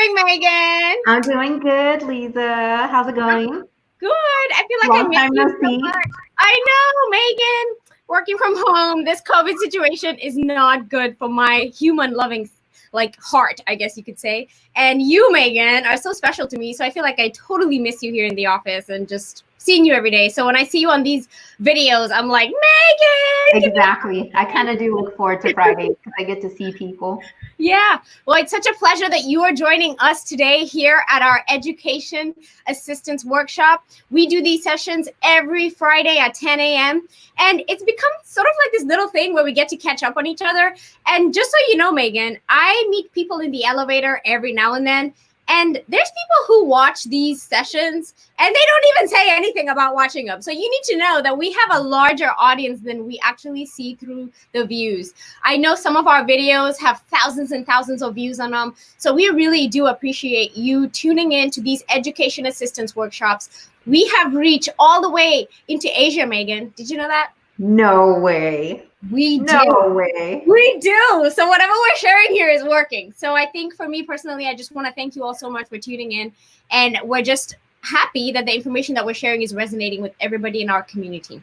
doing, Megan? I'm doing good, Lisa. How's it going? Good. I feel like I Long miss time you no so see. much. I know, Megan. Working from home, this COVID situation is not good for my human loving heart, I guess you could say. And you, Megan, are so special to me. So I feel like I totally miss you here in the office and just seeing you every day. So when I see you on these videos, I'm like, Megan, give me a Exactly. I kind of do look forward to Friday because I get to see people. Yeah, well, it's such a pleasure that you are joining us today here at our Education Assistance Workshop. We do these sessions every Friday at 10 a.m. And it's become sort of like this little thing where we get to catch up on each other. And just so you know, Megan, I meet people in the elevator every now and then. And there's people who watch these sessions and they don't even say anything about watching them. So you need to know that we have a larger audience than we actually see through the views. I know some of our videos have thousands and thousands of views on them. So we really do appreciate you tuning in to these education assistance workshops. We have reached all the way into Asia, Megan. Did you know that? No way. We No do. way. We do. So whatever we're sharing here is working. So I think for me personally, I just want to thank you all so much for tuning in. And we're just happy that the information that we're sharing is resonating with everybody in our community.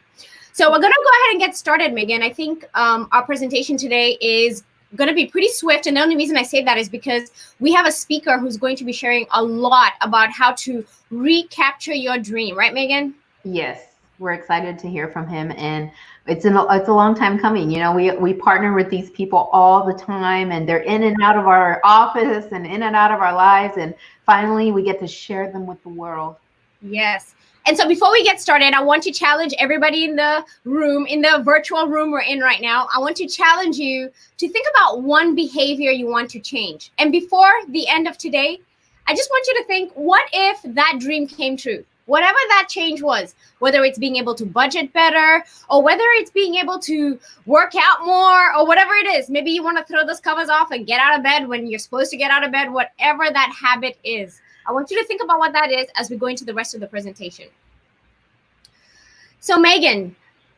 So we're going to go ahead and get started, Megan. I think our presentation today is going to be pretty swift. And the only reason I say that is because we have a speaker who's going to be sharing a lot about how to recapture your dream. Right, Megan? Yes, we're excited to hear from him, and it's a long time coming. You know, we partner with these people all the time, and they're in and out of our office and in and out of our lives, and finally we get to share them with the world. Yes. And so before we get started, I want to challenge everybody in the room, in the virtual room we're in right now. I want to challenge you to think about one behavior you want to change. And before the end of today, I just want you to think, what if that dream came true? Whatever that change was, whether it's being able to budget better or whether it's being able to work out more or whatever it is. Maybe you want to throw those covers off and get out of bed when you're supposed to get out of bed, whatever that habit is. I want you to think about what that is as we go into the rest of the presentation. So Megan,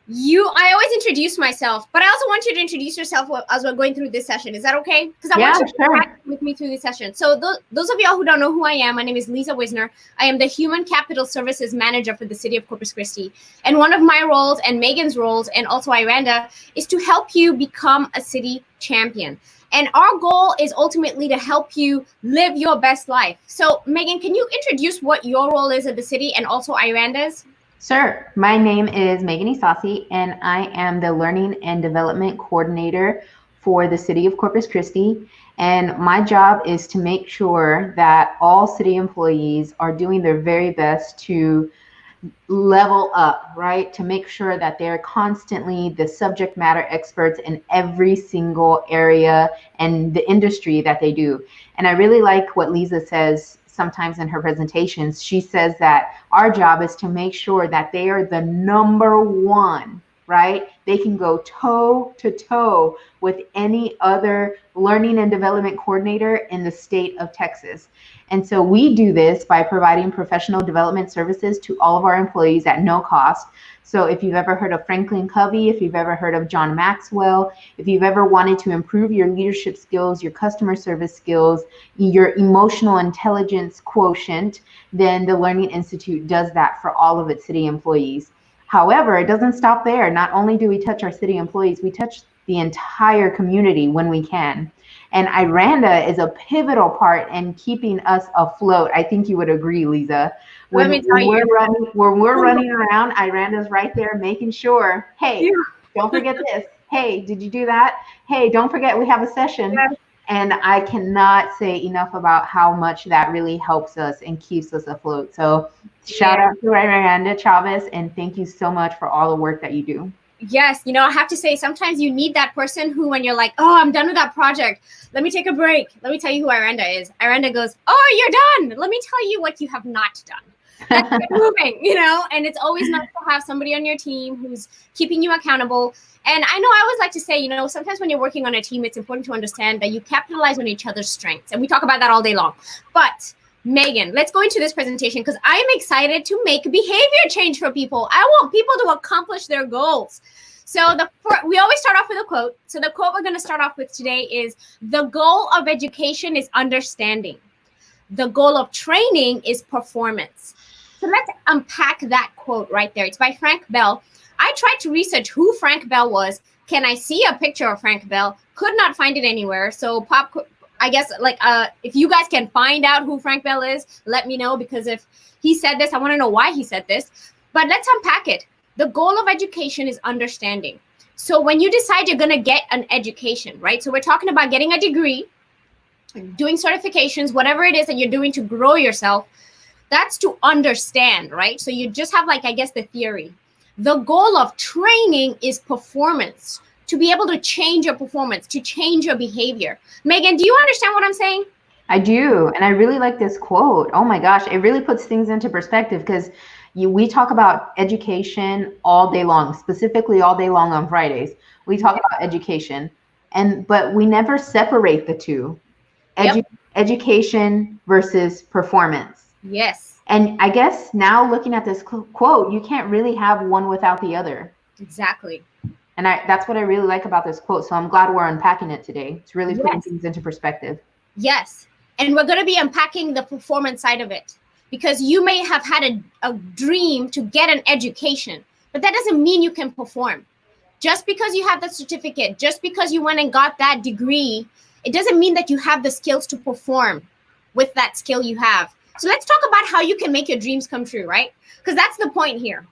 I always introduce myself, but I also want you to introduce yourself as we're going through this session. Is that okay? Because I want you to interact with me through this session. So those of y'all who don't know who I am, my name is Lisa Wisner. I am the Human Capital Services Manager for the City of Corpus Christi. And one of my roles and Megan's roles, and also Iranda, is to help you become a city champion. And our goal is ultimately to help you live your best life. So Megan, can you introduce what your role is at the city and also Iranda's? Sure. My name is Megan Isasi, and I am the Learning and Development Coordinator for the City of Corpus Christi. And my job is to make sure that all city employees are doing their very best to level up, right? To make sure that they're constantly the subject matter experts in every single area and the industry that they do. And I really like what Lisa says sometimes in her presentations. She says that our job is to make sure that they are the number one, right? They can go toe to toe with any other learning and development coordinator in the state of Texas. And so we do this by providing professional development services to all of our employees at no cost. So if you've ever heard of Franklin Covey, if you've ever heard of John Maxwell, if you've ever wanted to improve your leadership skills, your customer service skills, your emotional intelligence quotient, then the Learning Institute does that for all of its city employees. However, it doesn't stop there. Not only do we touch our city employees, we touch the entire community when we can. And Iranda is a pivotal part in keeping us afloat. I think you would agree, Lisa. When we're running around, Iranda's right there making sure, hey, don't forget this. Hey, did you do that? Hey, don't forget we have a session. Yeah. And I cannot say enough about how much that really helps us and keeps us afloat. So shout out to Iranda Chavez, and thank you so much for all the work that you do. Yes, I have to say, sometimes you need that person who, when you're like, oh, I'm done with that project, let me take a break. Let me tell you who Iranda is. Iranda goes, oh, you're done. Let me tell you what you have not done. Let's get moving, and it's always nice to have somebody on your team who's keeping you accountable. And I know I always like to say, sometimes when you're working on a team, it's important to understand that you capitalize on each other's strengths. And we talk about that all day long. But Megan, let's go into this presentation because I am excited to make behavior change for people. I want people to accomplish their goals. So we always start off with a quote. So the quote we're going to start off with today is, the goal of education is understanding. The goal of training is performance. So let's unpack that quote right there. It's by Frank Bell. I tried to research who Frank Bell was. Can I see a picture of Frank Bell? Could not find it anywhere. So I guess if you guys can find out who Frank Bell is, let me know, because if he said this, I want to know why he said this. But let's unpack it. The goal of education is understanding. So when you decide you're going to get an education, right? So we're talking about getting a degree, doing certifications, whatever it is that you're doing to grow yourself, that's to understand, right? So you just have the theory. The goal of training is performance, to be able to change your performance, to change your behavior. Megan, do you understand what I'm saying? I do. And I really like this quote. Oh my gosh, it really puts things into perspective, because we talk about education all day long, specifically all day long on Fridays. We talk about education, but we never separate the two. Education versus performance. Yes. And I guess now looking at this quote, you can't really have one without the other. Exactly. And that's what I really like about this quote. So I'm glad we're unpacking it today. It's really putting things into perspective. Yes. And we're going to be unpacking the performance side of it, because you may have had a dream to get an education, but that doesn't mean you can perform. Just because you have the certificate, just because you went and got that degree, it doesn't mean that you have the skills to perform with that skill you have. So let's talk about how you can make your dreams come true, right? Because that's the point here.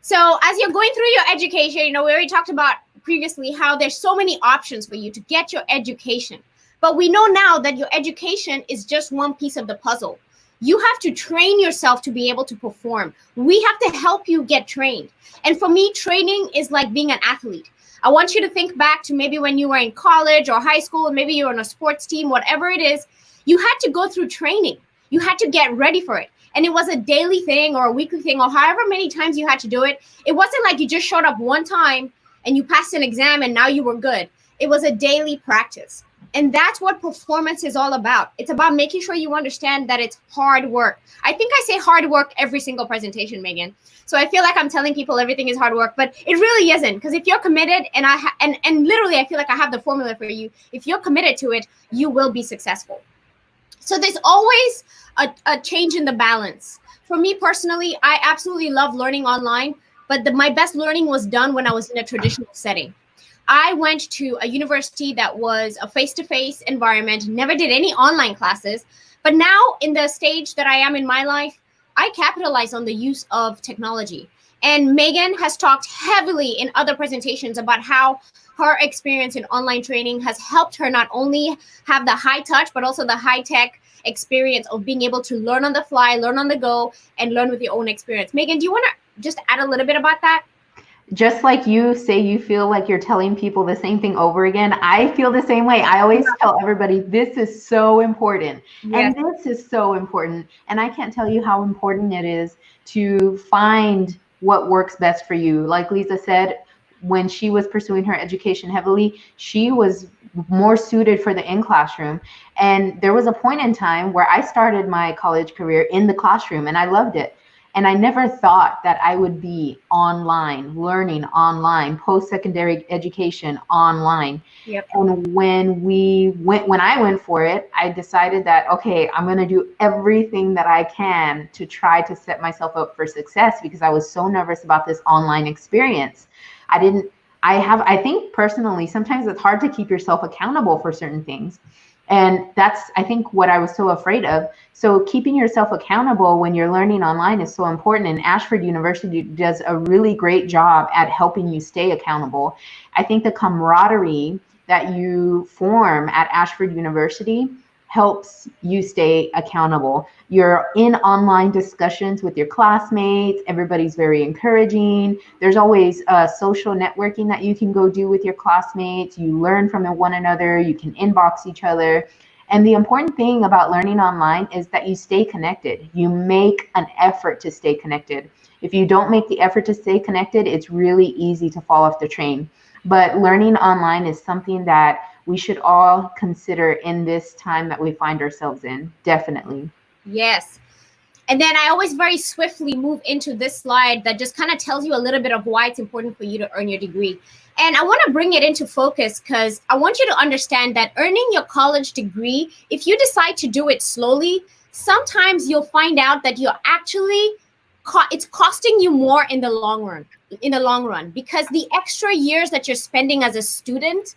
So as you're going through your education, we already talked about previously how there's so many options for you to get your education. But we know now that your education is just one piece of the puzzle. You have to train yourself to be able to perform. We have to help you get trained. And for me, training is like being an athlete. I want you to think back to maybe when you were in college or high school, and maybe you're on a sports team, whatever it is, you had to go through training. You had to get ready for it. And it was a daily thing or a weekly thing or however many times you had to do it. It wasn't like you just showed up one time and you passed an exam and now you were good. It was a daily practice. And that's what performance is all about. It's about making sure you understand that it's hard work. I think I say hard work every single presentation, Megan. So I feel like I'm telling people everything is hard work, but it really isn't. Because if you're committed, and literally I feel like I have the formula for you. If you're committed to it, you will be successful. So there's always a change in the balance. For me personally, I absolutely love learning online, but my best learning was done when I was in a traditional setting. I went to a university that was a face-to-face environment, never did any online classes. But now in the stage that I am in my life, I capitalize on the use of technology. And Megan has talked heavily in other presentations about how her experience in online training has helped her not only have the high touch, but also the high tech experience of being able to learn on the fly, learn on the go, and learn with your own experience. Megan, do you want to just add a little bit about that? Just like you say, you feel like you're telling people the same thing over again. I feel the same way. I always tell everybody, this is so important. Yes. And this is so important. And I can't tell you how important it is to find what works best for you. Like Lisa said, when she was pursuing her education heavily, she was more suited for the in-classroom. And there was a point in time where I started my college career in the classroom and I loved it. And I never thought that I would be online, learning online, post-secondary education online. Yep. And when I went for it, I decided that, okay, I'm going to do everything that I can to try to set myself up for success, because I was so nervous about this online experience. I think personally, sometimes it's hard to keep yourself accountable for certain things. And that's, I think, what I was so afraid of. So keeping yourself accountable when you're learning online is so important. And Ashford University does a really great job at helping you stay accountable. I think the camaraderie that you form at Ashford University helps you stay accountable. You're in online discussions with your classmates. Everybody's very encouraging. There's always social networking that you can go do with your classmates. You learn from one another. You can inbox each other. And the important thing about learning online is that you stay connected. You make an effort to stay connected. If you don't make the effort to stay connected, it's really easy to fall off the train. But learning online is something that we should all consider in this time that we find ourselves in. Definitely. Yes. And then I always very swiftly move into this slide that just kind of tells you a little bit of why it's important for you to earn your degree. And I want to bring it into focus because I want you to understand that earning your college degree, if you decide to do it slowly, sometimes you'll find out that you're actually it's costing you more in the long run. Because the extra years that you're spending as a student,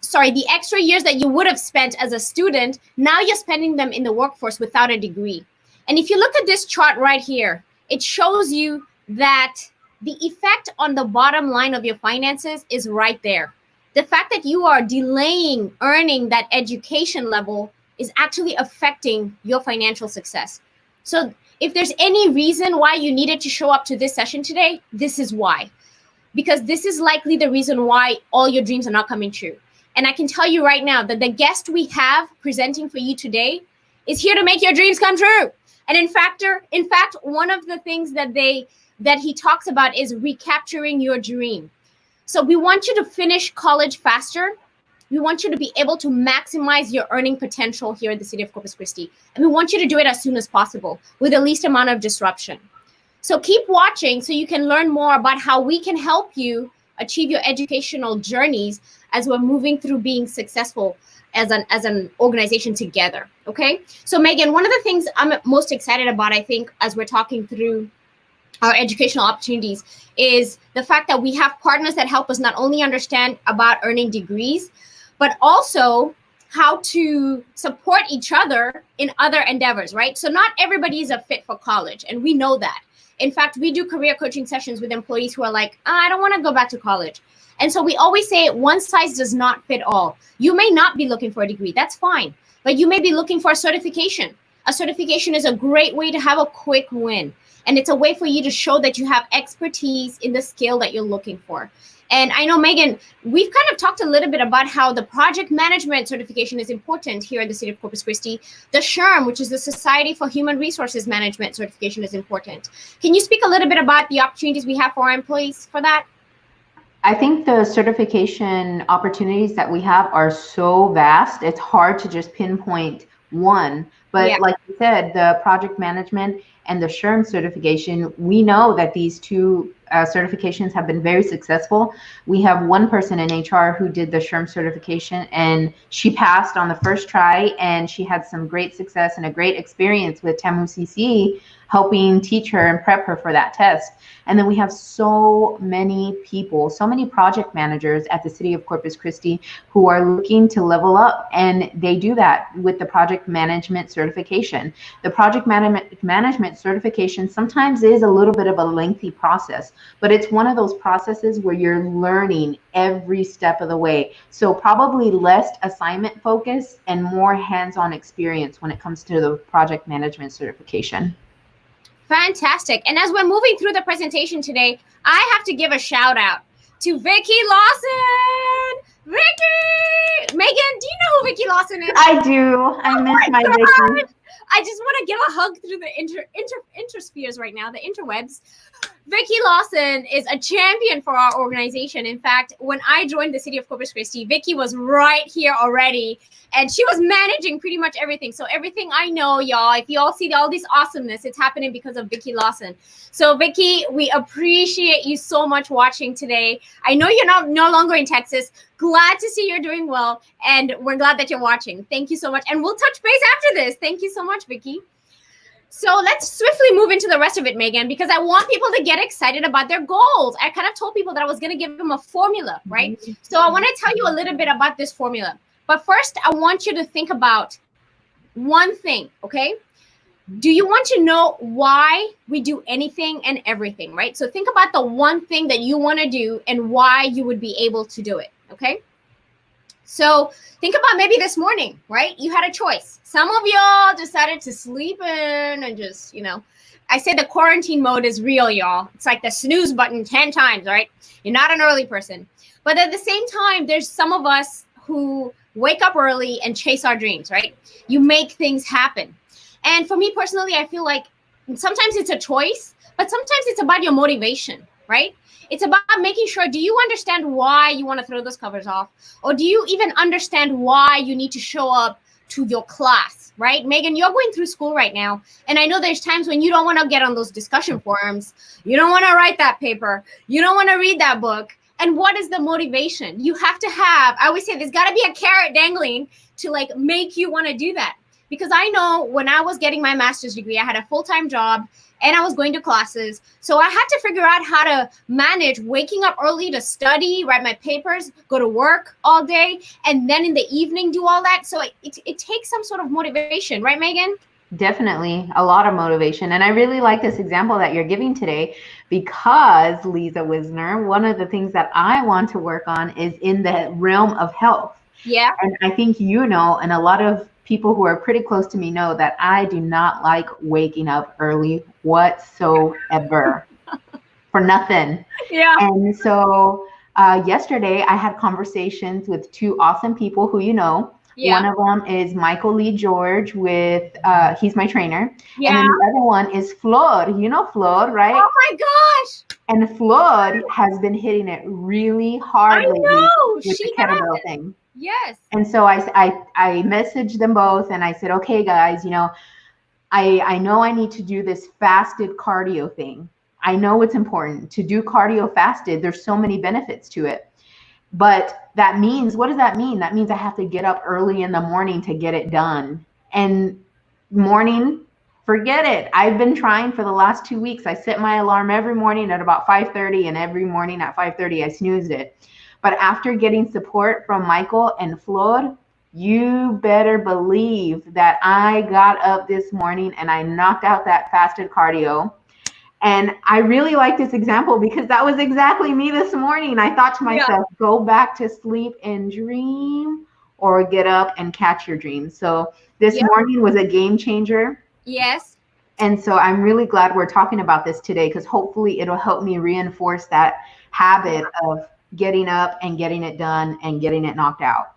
the extra years that you would have spent as a student, now you're spending them in the workforce without a degree. And if you look at this chart right here, it shows you that the effect on the bottom line of your finances is right there. The fact that you are delaying earning that education level is actually affecting your financial success. So if there's any reason why you needed to show up to this session today, this is why. Because this is likely the reason why all your dreams are not coming true. And I can tell you right now that the guest we have presenting for you today is here to make your dreams come true. And in fact, one of the things that he talks about is recapturing your dream. So we want you to finish college faster. We want you to be able to maximize your earning potential here in the city of Corpus Christi. And we want you to do it as soon as possible with the least amount of disruption. So keep watching so you can learn more about how we can help you achieve your educational journeys as we're moving through being successful as an organization together. Okay. So Megan, one of the things I'm most excited about, I think, as we're talking through our educational opportunities is the fact that we have partners that help us not only understand about earning degrees, but also how to support each other in other endeavors, right? So not everybody is a fit for college, and we know that. In fact, we do career coaching sessions with employees who are like, I don't want to go back to college. And so we always say one size does not fit all. You may not be looking for a degree, that's fine, but you may be looking for a certification. A certification is a great way to have a quick win. And it's a way for you to show that you have expertise in the skill that you're looking for. And I know, Megan, we've kind of talked a little bit about how the project management certification is important here in the city of Corpus Christi. The SHRM, which is the Society for Human Resources Management certification, is important. Can you speak a little bit about the opportunities we have for our employees for that? I think the certification opportunities that we have are so vast. It's hard to just pinpoint one. But like you said, the project management and the SHRM certification, we know that these two certifications have been very successful. We have one person in HR who did the SHRM certification, and she passed on the first try, and she had some great success and a great experience with TAMU CC helping teach her and prep her for that test. And then we have so many people, so many project managers at the city of Corpus Christi who are looking to level up, and they do that with the project management certification. The project management certification sometimes is a little bit of a lengthy process, but it's one of those processes where you're learning every step of the way. So probably less assignment focus and more hands-on experience when it comes to the project management certification. Fantastic. And as we're moving through the presentation today, I have to give a shout out to Vicki Lawson. Vicki! Megan, do you know who Vicki Lawson is? I do. I miss my Vicki. I just want to give a hug through the interspheres right now, the interwebs. Vicki Lawson is a champion for our organization. In fact, when I joined the city of Corpus Christi, Vicki was right here already, and she was managing pretty much everything. So everything I know, y'all, if you all see all this awesomeness, it's happening because of Vicki Lawson. So Vicki, we appreciate you so much watching today. I know you're no longer in Texas. Glad to see you're doing well, and we're glad that you're watching. Thank you so much. And we'll touch base after this. Thank you so much, Vicki. So let's swiftly move into the rest of it, Megan, because I want people to get excited about their goals. I kind of told people that I was going to give them a formula, right? So I want to tell you a little bit about this formula. But first, I want you to think about one thing, okay? Do you want to know why we do anything and everything, right? So think about the one thing that you want to do and why you would be able to do it, okay? So think about maybe this morning, right? You had a choice. Some of y'all decided to sleep in and just, I say the quarantine mode is real, y'all. It's like the snooze button 10 times, right? You're not an early person. But at the same time, there's some of us who wake up early and chase our dreams, right? You make things happen. And for me personally, I feel like sometimes it's a choice, but sometimes it's about your motivation, right? It's about making sure, do you understand why you want to throw those covers off? Or do you even understand why you need to show up to your class, right? Megan, you're going through school right now. And I know there's times when you don't want to get on those discussion forums. You don't want to write that paper. You don't want to read that book. And what is the motivation? You have to have, I always say there's got to be a carrot dangling to make you want to do that. because I know when I was getting my master's degree, I had a full-time job and I was going to classes. So I had to figure out how to manage waking up early to study, write my papers, go to work all day, and then in the evening do all that. So it takes some sort of motivation, right, Megan? Definitely a lot of motivation. And I really like this example that you're giving today because, Lisa Wisner, one of the things that I want to work on is in the realm of health. Yeah. And I think you know, and a lot of people who are pretty close to me know that I do not like waking up early whatsoever for nothing. Yeah. And so yesterday I had conversations with two awesome people who you know. Yeah. One of them is Michael Lee George with, he's my trainer. Yeah. And then the other one is Flor. You know Flor, right? Oh my gosh. And Flor has been hitting it really hard lately with the kettlebell thing. Yes. And so I messaged them both and I said, okay, guys, you know I need to do this fasted cardio thing. I know it's important to do cardio fasted. There's so many benefits to it. But that means, what does that mean? That means I have to get up early in the morning to get it done. And morning, forget it. I've been trying for the last 2 weeks. I set my alarm every morning at about 5:30, and every morning at 5:30, I snoozed it. But after getting support from Michael and Flor, you better believe that I got up this morning and I knocked out that fasted cardio. And I really like this example because that was exactly me this morning. I thought to myself, go back to sleep and dream, or get up and catch your dreams. So this morning was a game changer. Yes. And so I'm really glad we're talking about this today, because hopefully it'll help me reinforce that habit of getting up and getting it done and getting it knocked out.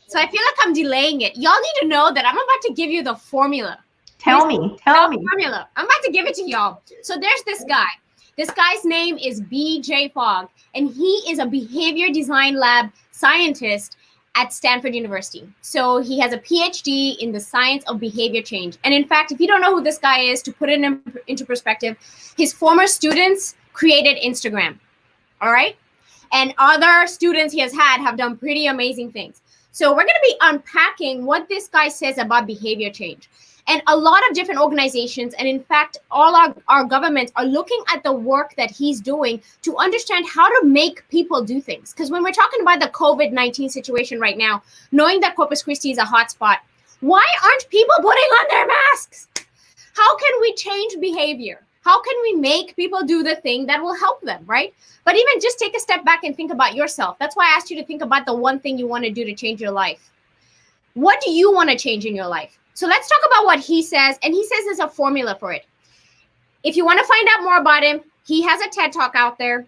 So I feel like I'm delaying it. Y'all need to know that I'm about to give you the formula. Tell me. Formula. I'm about to give it to y'all. So there's this guy. This guy's name is BJ Fogg, and he is a behavior design lab scientist at Stanford University. So he has a PhD in the science of behavior change. And in fact, if you don't know who this guy is, to put it into perspective, his former students created Instagram. All right. And other students he has had have done pretty amazing things. So we're going to be unpacking what this guy says about behavior change. And a lot of different organizations, and in fact, all our governments are looking at the work that he's doing to understand how to make people do things. Because when we're talking about the COVID-19 situation right now, knowing that Corpus Christi is a hotspot, why aren't people putting on their masks? How can we change behavior? How can we make people do the thing that will help them, right? But even just take a step back and think about yourself. That's why I asked you to think about the one thing you want to do to change your life. What do you want to change in your life? So let's talk about what he says. And he says there's a formula for it. If you want to find out more about him, he has a TED Talk out there.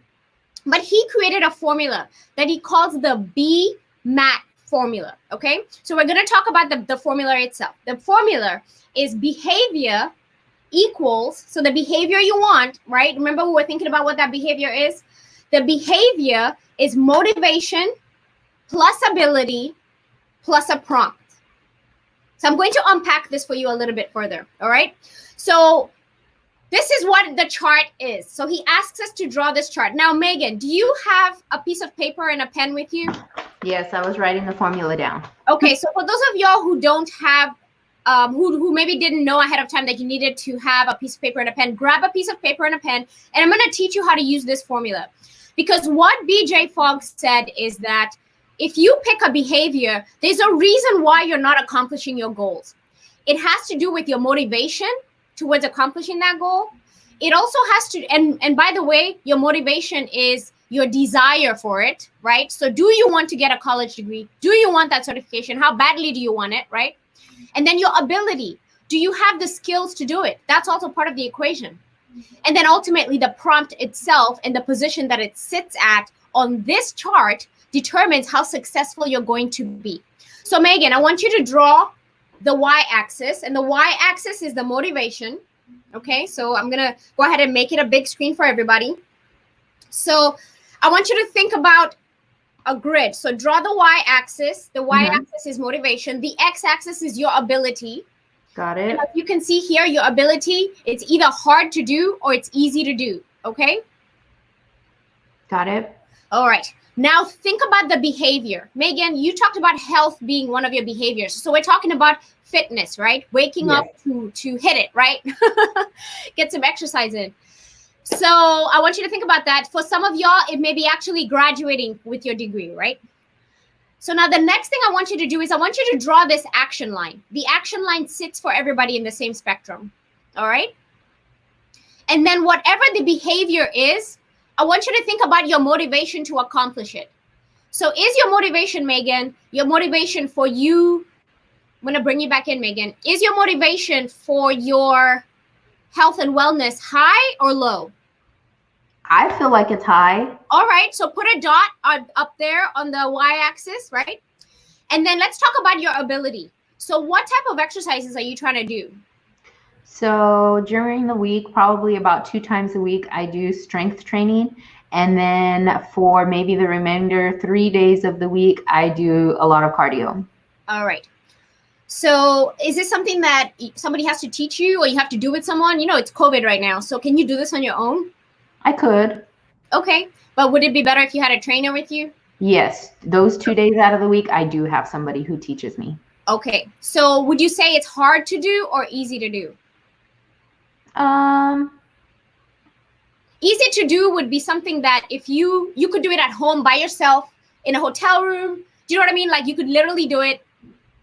But he created a formula that he calls the BMAT formula. Okay, so we're going to talk about the formula itself. The formula is behavior equals, so the behavior you want, right? Remember, we were thinking about what that behavior is. The behavior is motivation plus ability plus a prompt. So I'm going to unpack this for you a little bit further. All right. So this is what the chart is. So he asks us to draw this chart. Now, Megan, do you have a piece of paper and a pen with you? Yes, I was writing the formula down. Okay. So for those of y'all who don't have, who maybe didn't know ahead of time that you needed to have a piece of paper and a pen, grab a piece of paper and a pen, and I'm going to teach you how to use this formula. Because what BJ Fogg said is that if you pick a behavior, there's a reason why you're not accomplishing your goals. It has to do with your motivation towards accomplishing that goal. It also has to, and by the way, your motivation is your desire for it, right? So do you want to get a college degree? Do you want that certification? How badly do you want it, right? And then your ability. Do you have the skills to do it? That's also part of the equation. And then ultimately the prompt itself and the position that it sits at on this chart determines how successful you're going to be. So Megan, I want you to draw the y-axis, and the y-axis is the motivation. Okay, so I'm gonna go ahead and make it a big screen for everybody. So I want you to think about a grid. So draw the y-axis. The y-axis is motivation. The x-axis is your ability. Got it. And as you can see here, your ability, it's either hard to do or it's easy to do. Okay. Got it. All right. Now think about the behavior. Megan, you talked about health being one of your behaviors. So we're talking about fitness, right? Waking Yes. up to hit it, right? Get some exercise in. So I want you to think about that. For some of y'all, it may be actually graduating with your degree, right? So now the next thing I want you to do is I want you to draw this action line. The action line sits for everybody in the same spectrum, all right? And then whatever the behavior is, I want you to think about your motivation to accomplish it. So is your motivation, Megan, your motivation for you, I'm going to bring you back in, Megan. Is your motivation for your health and wellness high or low? I feel like it's high. All right, so put a dot up there on the y-axis, right? And then let's talk about your ability. So what type of exercises are you trying to do? So during the week, probably about 2 times a week, I do strength training. And then for maybe the remainder 3 days of the week, I do a lot of cardio. All right. So is this something that somebody has to teach you or you have to do with someone? You know, it's COVID right now. So can you do this on your own? I could. Okay. But would it be better if you had a trainer with you? Yes. Those 2 days out of the week, I do have somebody who teaches me. Okay. So would you say it's hard to do or easy to do? Easy to do would be something that if you could do it at home by yourself in a hotel room. Do you know what I mean? Like you could literally do it,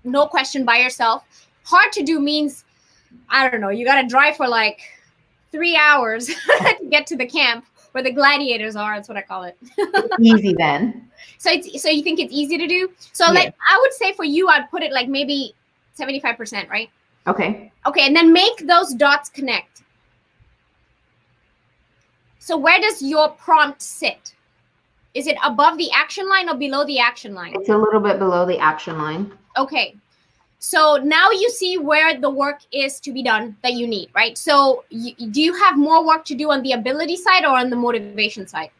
no question, by yourself. Hard to do means, I don't know, you got to drive for like 3 hours to get to the camp where the gladiators are. That's what I call it. Easy then. So you think it's easy to do? So Yeah. like I would say for you, I'd put it like maybe 75%, right? Okay. Okay, and then make those dots connect. So where does your prompt sit? Is it above the action line or below the action line? It's a little bit below the action line. Okay. So now you see where the work is to be done that you need, right? So do you have more work to do on the ability side or on the motivation side?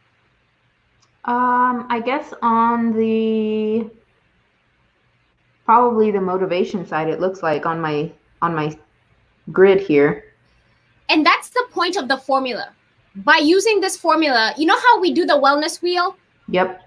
I guess on the probably the motivation side, it looks like on my grid here. And that's the point of the formula. By using this formula, you know how we do the wellness wheel? Yep.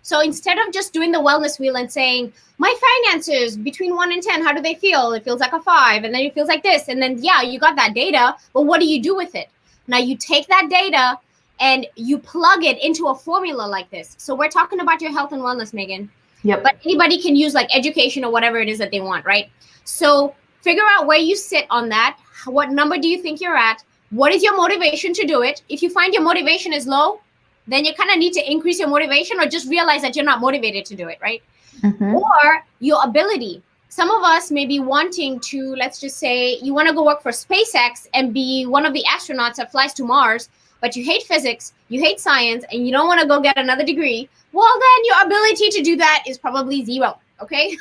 So instead of just doing the wellness wheel and saying, my finances between 1 and 10, how do they feel? It feels like a 5, and then it feels like this. And then, yeah, you got that data, but what do you do with it? Now you take that data and you plug it into a formula like this. So we're talking about your health and wellness, Megan. Yep. But anybody can use like education or whatever it is that they want, right? So figure out where you sit on that. What number do you think you're at? What is your motivation to do it? If you find your motivation is low, then you kind of need to increase your motivation or just realize that you're not motivated to do it, right? Mm-hmm. Or your ability. Some of us may be wanting to, let's just say you want to go work for SpaceX and be one of the astronauts that flies to Mars, but you hate physics, you hate science, and you don't want to go get another degree. Well, then your ability to do that is probably 0, okay?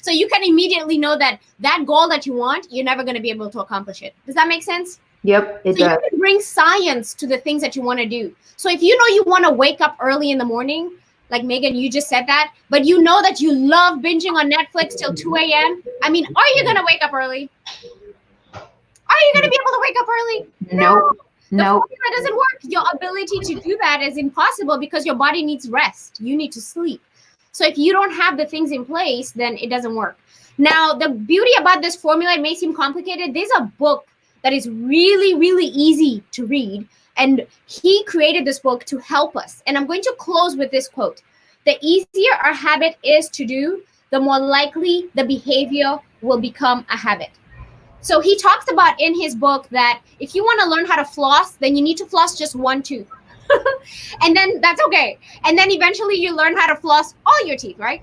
So you can immediately know that that goal that you want, you're never going to be able to accomplish it. Does that make sense? Yep, it So does. you can bring science to the things that you want to do. So if you know you want to wake up early in the morning, like Megan, you just said that, but you know that you love binging on Netflix till 2 a.m. I mean, are you going to wake up early? Are you going to be able to wake up early? Nope. The Nope. formula doesn't work. Your ability to do that is impossible because your body needs rest. You need to sleep. So if you don't have the things in place, then it doesn't work. Now, the beauty about this formula, it may seem complicated. There's a book that is really, really easy to read. And he created this book to help us. And I'm going to close with this quote. The easier a habit is to do, the more likely the behavior will become a habit. So he talks about in his book that if you want to learn how to floss, then you need to floss just one tooth. And then that's okay. And then eventually you learn how to floss all your teeth, right?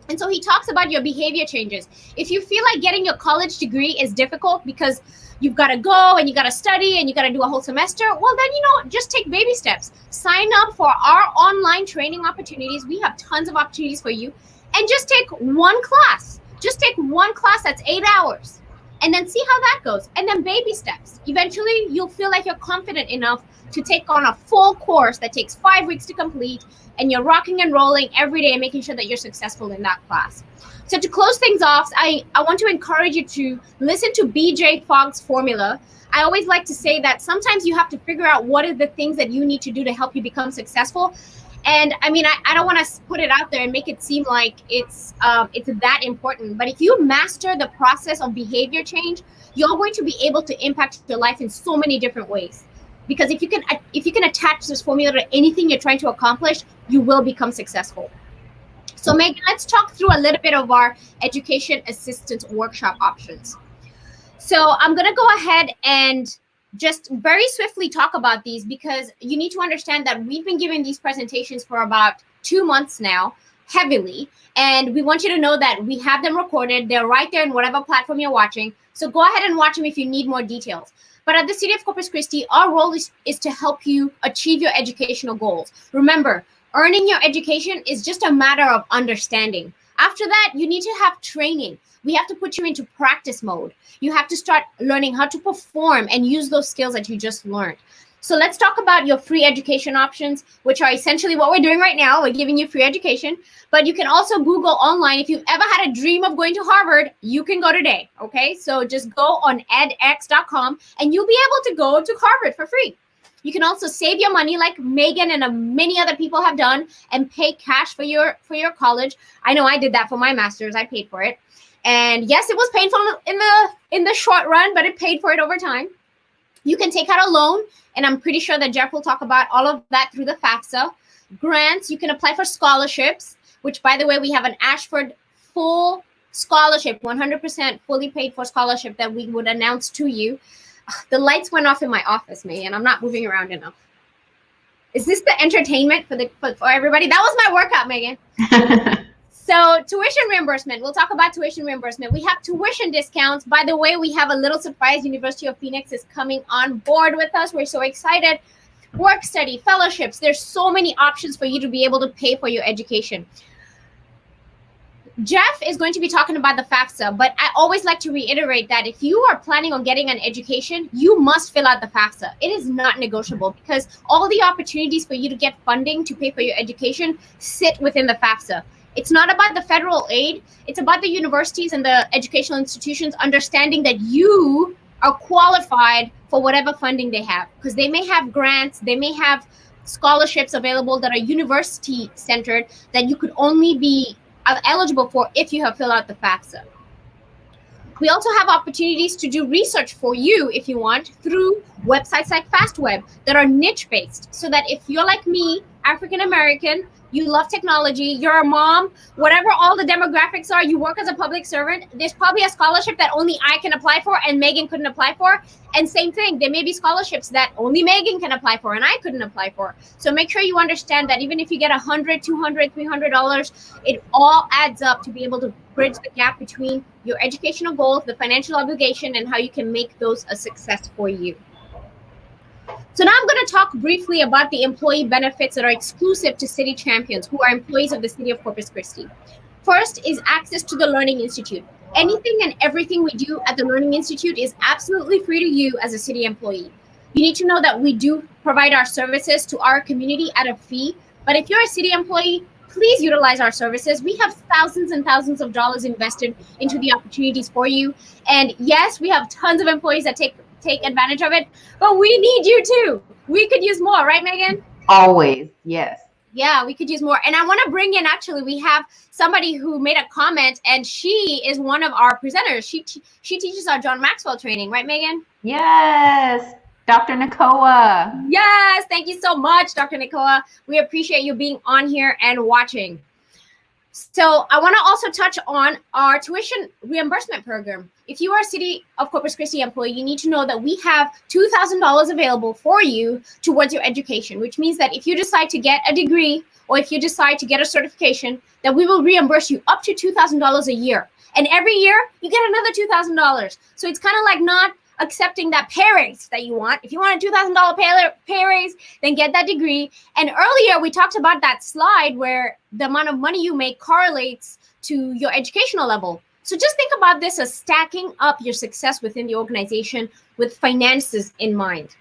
And so he talks about your behavior changes. If you feel like getting your college degree is difficult because you've got to go and you got to study and you got to do a whole semester, well, then, just take baby steps. Sign up for our online training opportunities. We have tons of opportunities for you. And just take one class. Just take one class that's 8 hours. And then see how that goes. And then baby steps. Eventually, you'll feel like you're confident enough to take on a full course that takes 5 weeks to complete. And you're rocking and rolling every day, making sure that you're successful in that class. So to close things off, I want to encourage you to listen to BJ Fogg's formula. I always like to say that sometimes you have to figure out what are the things that you need to do to help you become successful. And I mean, I don't want to put it out there and make it seem like it's that important. But if you master the process of behavior change, you're going to be able to impact your life in so many different ways. Because if you can attach this formula to anything you're trying to accomplish, you will become successful. So Megan, let's talk through a little bit of our education assistance workshop options. So I'm going to go ahead and just very swiftly talk about these, because you need to understand that we've been giving these presentations for about 2 months now, heavily. And we want you to know that we have them recorded. They're right there in whatever platform you're watching. So go ahead and watch them if you need more details. But at the City of Corpus Christi, our role is to help you achieve your educational goals. Remember, earning your education is just a matter of understanding. After that, you need to have training. We have to put you into practice mode. You have to start learning how to perform and use those skills that you just learned. So let's talk about your free education options, which are essentially what we're doing right now. We're giving you free education, but you can also Google online. If you've ever had a dream of going to Harvard, you can go today, okay? So just go on edx.com and you'll be able to go to Harvard for free. You can also save your money like Megan and many other people have done and pay cash for your college. I know I did that for my master's. I paid for it. And yes, it was painful in the short run, but it paid for it over time. You can take out a loan, and I'm pretty sure that Jeff will talk about all of that through the FAFSA. Grants, you can apply for scholarships, which, by the way, we have an Ashford full scholarship, 100% fully paid for scholarship that we would announce to you. The lights went off in my office, Megan. I'm not moving around enough. Is this the entertainment for everybody? That was my workout, Megan. So tuition reimbursement, we'll talk about tuition reimbursement. We have tuition discounts. By the way, we have a little surprise. University of Phoenix is coming on board with us. We're so excited. Work study, fellowships. There's so many options for you to be able to pay for your education. Jeff is going to be talking about the FAFSA, but I always like to reiterate that if you are planning on getting an education, you must fill out the FAFSA. It is not negotiable because all the opportunities for you to get funding to pay for your education sit within the FAFSA. It's not about the federal aid. It's about the universities and the educational institutions understanding that you are qualified for whatever funding they have, because they may have grants, they may have scholarships available that are university centered that you could only be eligible for if you have filled out the FAFSA. We also have opportunities to do research for you if you want through websites like FastWeb that are niche based, so that if you're like me, African American, you love technology, you're a mom, whatever all the demographics are, you work as a public servant, there's probably a scholarship that only I can apply for and Megan couldn't apply for. And same thing, there may be scholarships that only Megan can apply for and I couldn't apply for. So make sure you understand that even if you get $100, $200, $300, it all adds up to be able to bridge the gap between your educational goals, the financial obligation, and how you can make those a success for you. So now I'm going to talk briefly about the employee benefits that are exclusive to City Champions, who are employees of the City of Corpus Christi. First is access to the Learning Institute. Anything and everything we do at the Learning Institute is absolutely free to you as a city employee. You need to know that we do provide our services to our community at a fee, but if you're a city employee, please utilize our services. We have thousands and thousands of dollars invested into the opportunities for you. And yes, we have tons of employees that take advantage of it, but we need you too. We could use more, right, Megan? Always, yes. Yeah, we could use more. And I want to bring in, actually, we have somebody who made a comment, and she is one of our presenters. She teaches our John Maxwell training, right, Megan? Yes, Dr. Nakoa. Yes, thank you so much, Dr. Nakoa. We appreciate you being on here and watching. So I want to also touch on our tuition reimbursement program. If you are a City of Corpus Christi employee, you need to know that we have $2,000 available for you towards your education, which means that if you decide to get a degree or if you decide to get a certification, that we will reimburse you up to $2,000 a year. And every year you get another $2,000. So it's kind of like not accepting that pay raise that you want. If you want a $2,000 pay raise, then get that degree. And earlier we talked about that slide where the amount of money you make correlates to your educational level. So just think about this as stacking up your success within the organization with finances in mind.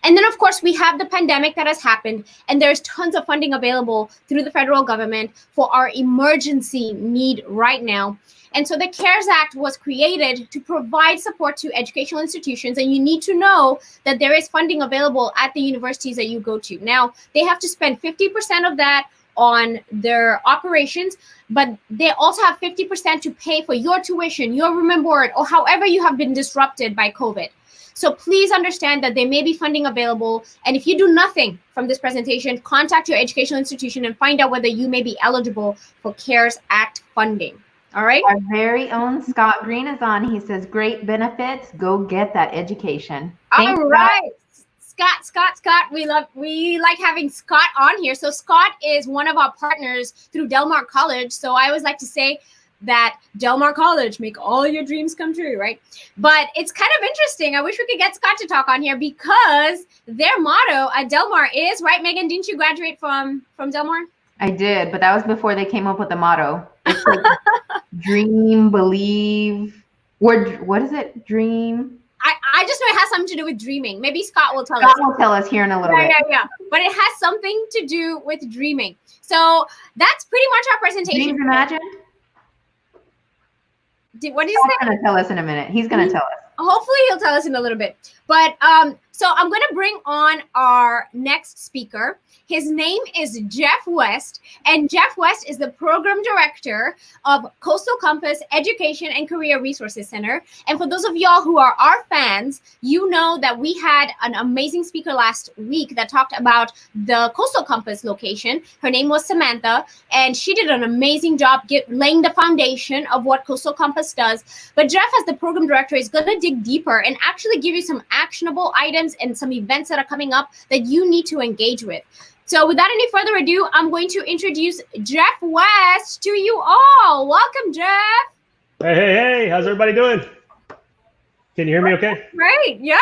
And then, of course, we have the pandemic that has happened, and there's tons of funding available through the federal government for our emergency need right now. And so the CARES Act was created to provide support to educational institutions, and you need to know that there is funding available at the universities that you go to. Now, they have to spend 50% of that on their operations, but they also have 50% to pay for your tuition, your room and board, or however you have been disrupted by COVID. So please understand that there may be funding available. And if you do nothing from this presentation, contact your educational institution and find out whether you may be eligible for CARES Act funding. All right. Our very own Scott Green is on. He says, great benefits. Go get that education. All right. Scott, we like having Scott on here. So Scott is one of our partners through Del Mar College. So I always like to say that Del Mar College, make all your dreams come true, right? But it's kind of interesting. I wish we could get Scott to talk on here because their motto at Del Mar is, right, Megan, didn't you graduate from Del Mar? I did, but that was before they came up with the motto. It's like dream, believe. What is it? Dream. I just know it has something to do with dreaming. Maybe Scott will tell us. Scott will tell us here in a little bit. Yeah. But it has something to do with dreaming. So that's pretty much our presentation. Dreams imagined? What did you say? He's going to tell us in a minute. He's going to tell us. Hopefully he'll tell us in a little bit. But so I'm going to bring on our next speaker. His name is Jeff West, and Jeff West is the program director of Coastal Compass Education and Career Resources Center. And for those of y'all who are our fans, you know that we had an amazing speaker last week that talked about the Coastal Compass location. Her name was Samantha, and she did an amazing job laying the foundation of what Coastal Compass does. But Jeff, as the program director, is going to dig deeper and actually give you some actionable items and some events that are coming up that you need to engage with. So without any further ado, I'm going to introduce Jeff West to you all. Welcome, Jeff. Hey, how's everybody doing? Can you hear me okay? Great. Yeah,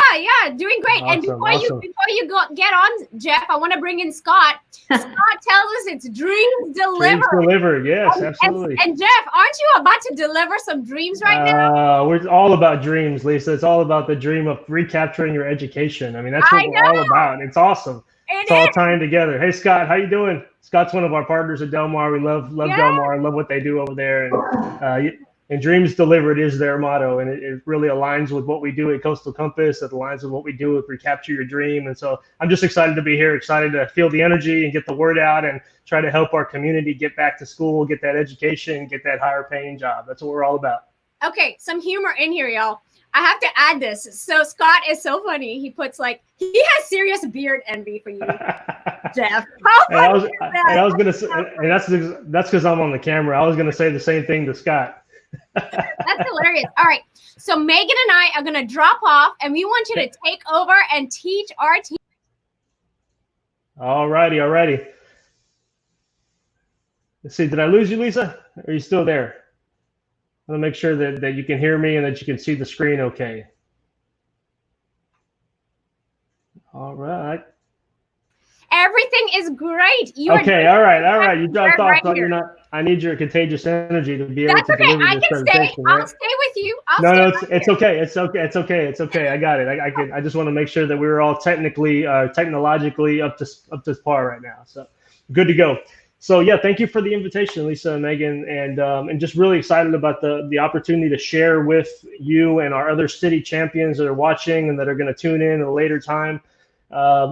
doing great. Awesome, And before you get on, Jeff, I want to bring in Scott. Scott tells us it's dreams delivered. Dreams delivered, yes, absolutely. And Jeff, aren't you about to deliver some dreams right now? We're all about dreams, Lisa. It's all about the dream of recapturing your education. I mean, that's what we're all about. It's awesome. It's all tying together. Hey, Scott, how you doing? Scott's one of our partners at Del Mar. We love Del Mar. I love what they do over there. And dreams delivered is their motto. And it really aligns with what we do at Coastal Compass. It aligns with what we do with Recapture Your Dream. And so I'm just excited to be here, excited to feel the energy and get the word out and try to help our community get back to school, get that education, get that higher paying job. That's what we're all about. Okay, some humor in here, y'all. I have to add this. So Scott is so funny. He puts he has serious beard envy for you, Jeff. I was gonna say, and that's because I'm on the camera. I was gonna say the same thing to Scott. That's hilarious. All right. So Megan and I are gonna drop off, and we want you to take over and teach our team. All righty. Let's see. Did I lose you, Lisa? Are you still there? I want to make sure that you can hear me and that you can see the screen okay. All right. Everything is great. Okay, all right. You dropped off, so you're not. I need your contagious energy to be able to deliver this presentation. I'll stay with you. It's okay. It's okay. I got it. I just want to make sure that we're all technologically up to par right now. So good to go. So yeah, thank you for the invitation, Lisa and Megan, and just really excited about the opportunity to share with you and our other city champions that are watching and that are going to tune in at a later time.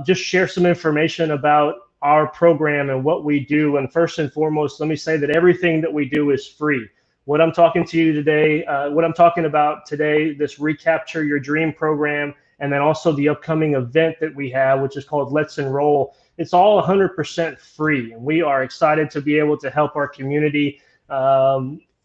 Just share some information about our program and what we do. And first and foremost, let me say that everything that we do is free. What I'm talking to you today, what I'm talking about today, this Recapture Your Dream program, and then also the upcoming event that we have, which is called Let's Enroll. It's all 100% free, and we are excited to be able to help our community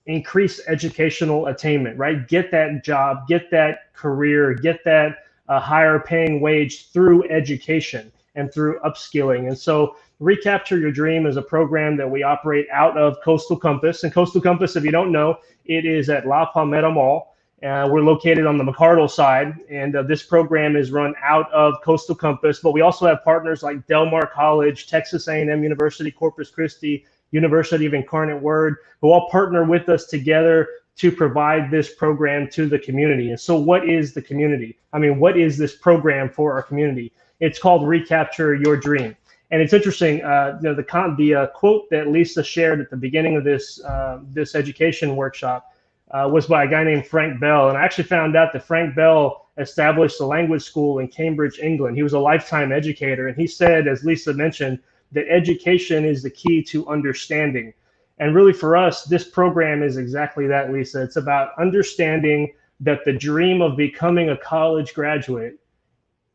increase educational attainment, right? Get that job, get that career, get that higher paying wage through education and through upskilling. And so Recapture Your Dream is a program that we operate out of Coastal Compass. And Coastal Compass, if you don't know, it is at La Palmetto Mall. We're located on the McArdle side, and this program is run out of Coastal Compass, but we also have partners like Del Mar College, Texas A&M University, Corpus Christi, University of Incarnate Word, who all partner with us together to provide this program to the community. And so what is the community? I mean, what is this program for our community? It's called Recapture Your Dream. And it's interesting, the quote that Lisa shared at the beginning of this education workshop was by a guy named Frank Bell. And I actually found out that Frank Bell established a language school in Cambridge, England. He was a lifetime educator. And he said, as Lisa mentioned, that education is the key to understanding. And really for us, this program is exactly that, Lisa. It's about understanding that the dream of becoming a college graduate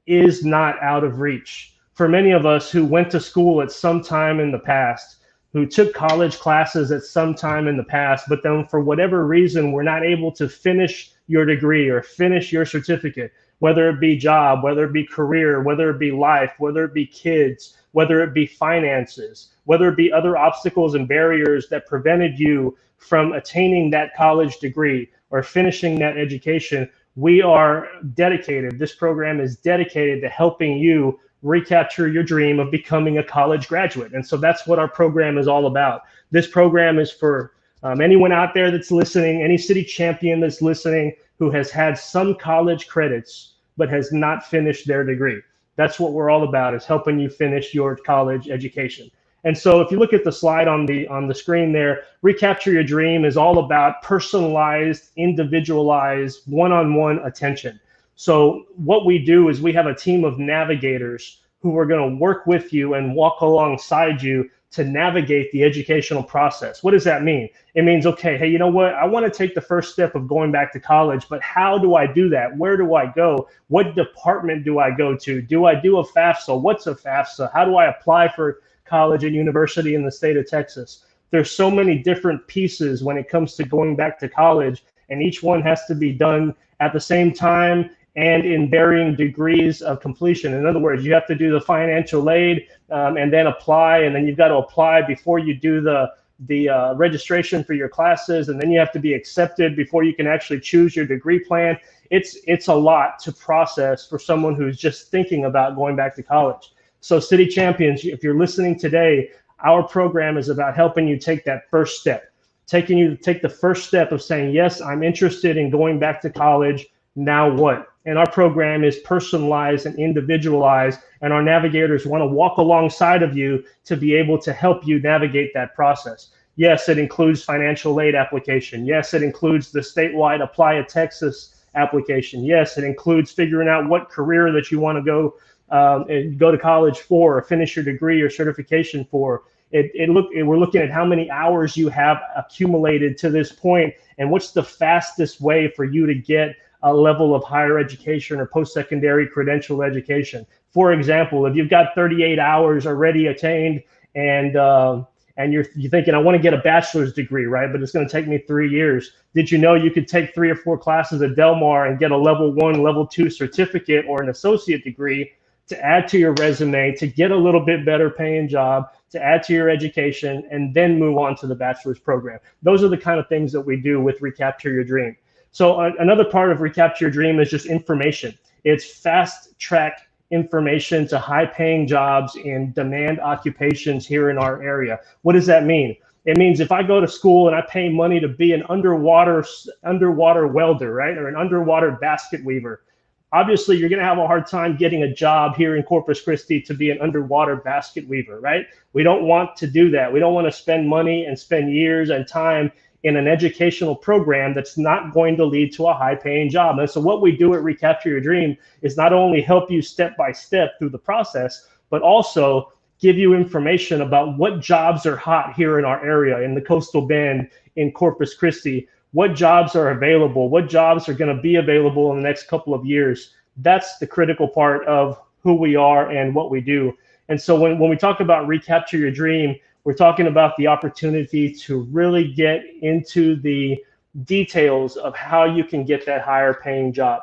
is not out of reach. For many of us who went to school at some time in the past, who took college classes at some time in the past, but then for whatever reason, we're not able to finish your degree or finish your certificate, whether it be job, whether it be career, whether it be life, whether it be kids, whether it be finances, whether it be other obstacles and barriers that prevented you from attaining that college degree or finishing that education. We are dedicated, this program is dedicated to helping you recapture your dream of becoming a college graduate. And so that's what our program is all about. This program is for anyone out there that's listening, any city champion that's listening who has had some college credits but has not finished their degree. That's what we're all about, is helping you finish your college education. And so if you look at the slide on the screen there, Recapture Your Dream is all about personalized, individualized, one-on-one attention. So what we do is we have a team of navigators who are going to work with you and walk alongside you to navigate the educational process. What does that mean? It means, okay, hey, you know what? I want to take the first step of going back to college, but how do I do that? Where do I go? What department do I go to? Do I do a FAFSA? What's a FAFSA? How do I apply for college and university in the state of Texas? There's so many different pieces when it comes to going back to college, and each one has to be done at the same time and in varying degrees of completion. In other words, you have to do the financial aid and then apply, and then you've got to apply before you do the registration for your classes, and then you have to be accepted before you can actually choose your degree plan. It's a lot to process for someone who's just thinking about going back to college. So City Champions, if you're listening today, our program is about helping you take that first step, taking you to take the first step of saying, yes, I'm interested in going back to college. Now what? And our program is personalized and individualized, and our navigators want to walk alongside of you to be able to help you navigate that process. Yes, it includes financial aid application. Yes, it includes the statewide Apply at Texas application. Yes, it includes figuring out what career that you want to go to college for, or finish your degree or certification for. We're looking at how many hours you have accumulated to this point, and what's the fastest way for you to get a level of higher education or post-secondary credential education. For example, if you've got 38 hours already attained and you're thinking, I want to get a bachelor's degree, right? But it's going to take me 3 years. Did you know you could take 3 or 4 classes at Del Mar and get a level 1, level 2 certificate or an associate degree to add to your resume, to get a little bit better paying job, to add to your education, and then move on to the bachelor's program? Those are the kind of things that we do with Recapture Your Dream. So another part of Recapture Your Dream is just information. It's fast track information to high paying jobs in demand occupations here in our area. What does that mean? It means if I go to school and I pay money to be an underwater welder, right? Or an underwater basket weaver, obviously you're going to have a hard time getting a job here in Corpus Christi to be an underwater basket weaver, right? We don't want to do that. We don't want to spend money and spend years and time in an educational program that's not going to lead to a high-paying job. And so what we do at Recapture Your Dream is not only help you step by step through the process, but also give you information about what jobs are hot here in our area, in the Coastal Bend, in Corpus Christi, what jobs are available, what jobs are going to be available in the next couple of years. That's the critical part of who we are and what we do. And so when we talk about Recapture Your Dream, we're talking about the opportunity to really get into the details of how you can get that higher paying job.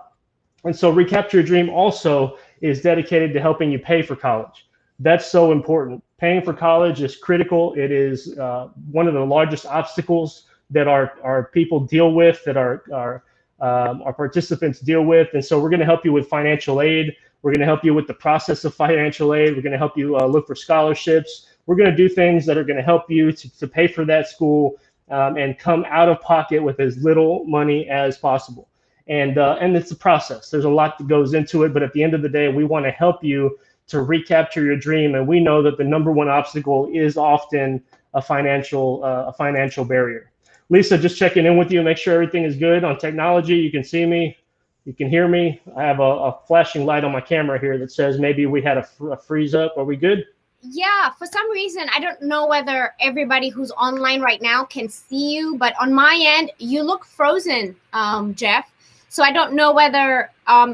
And so Recapture Your Dream also is dedicated to helping you pay for college. That's so important. Paying for college is critical. It is one of the largest obstacles that our people deal with, that our participants deal with. And so we're going to help you with financial aid. We're going to help you with the process of financial aid. We're going to help you look for scholarships. We're going to do things that are going to help you to pay for that school and come out of pocket with as little money as possible. And it's a process. There's a lot that goes into it, but at the end of the day, we want to help you to recapture your dream. And we know that the number one obstacle is often a financial barrier. Lisa, just checking in with you, make sure everything is good on technology. You can see me, you can hear me. I have a flashing light on my camera here that says maybe we had a freeze up. Are we good? Yeah, for some reason, I don't know whether everybody who's online right now can see you, but on my end, you look frozen, Jeff. So I don't know whether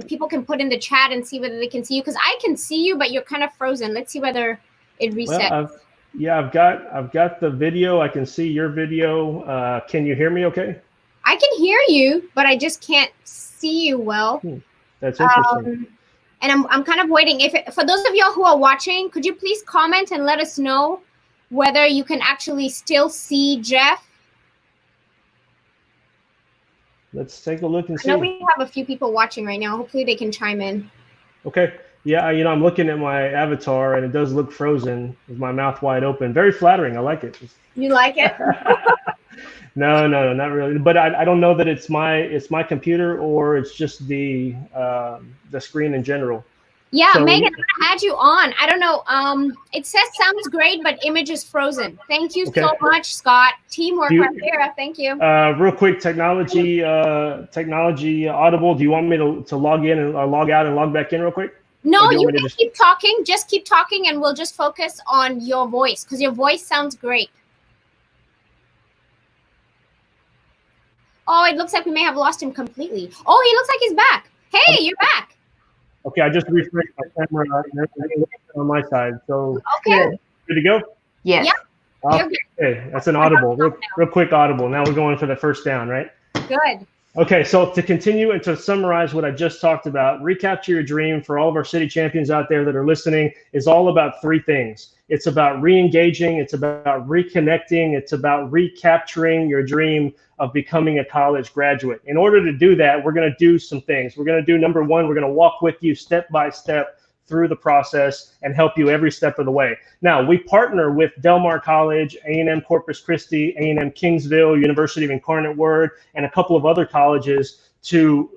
people can put in the chat and see whether they can see you, because I can see you, but you're kind of frozen. Let's see whether it resets. Well, I've got the video. I can see your video. Can you hear me okay? I can hear you, but I just can't see you well. That's interesting. And I'm kind of waiting. For those of y'all who are watching, could you please comment and let us know whether you can actually still see Jeff? Let's take a look and see. I know we have a few people watching right now. Hopefully they can chime in. Okay. Yeah, I'm looking at my avatar and it does look frozen with my mouth wide open. Very flattering. I like it. You like it? No, not really. But I don't know that it's my computer or it's just the screen in general. Yeah, so, Megan, I'm gonna add you on. I don't know. It says sounds great, but image is frozen. Thank you so much, Scott. Teamwork right there. Thank you. Real quick, technology Audible. Do you want me to log in and log out and log back in real quick? No, you can keep talking. Just keep talking, and we'll just focus on your voice because your voice sounds great. Oh, it looks like we may have lost him completely. Oh, he looks like he's back. Hey, you're back. Okay, I just refreshed my camera on my side. So okay, good to go? Yes. Yeah. Okay, that's an audible. Real quick audible. Now we're going for the first down, right? Good. Okay, so to continue and to summarize what I just talked about, Recapture Your Dream for all of our city champions out there that are listening is all about three things. It's about re-engaging, it's about reconnecting, it's about recapturing your dream of becoming a college graduate. In order to do that, we're going to do some things. We're going to do, number one, we're going to walk with you step by step through the process and help you every step of the way. Now, we partner with Del Mar College, A&M Corpus Christi, A&M Kingsville, University of Incarnate Word, and a couple of other colleges to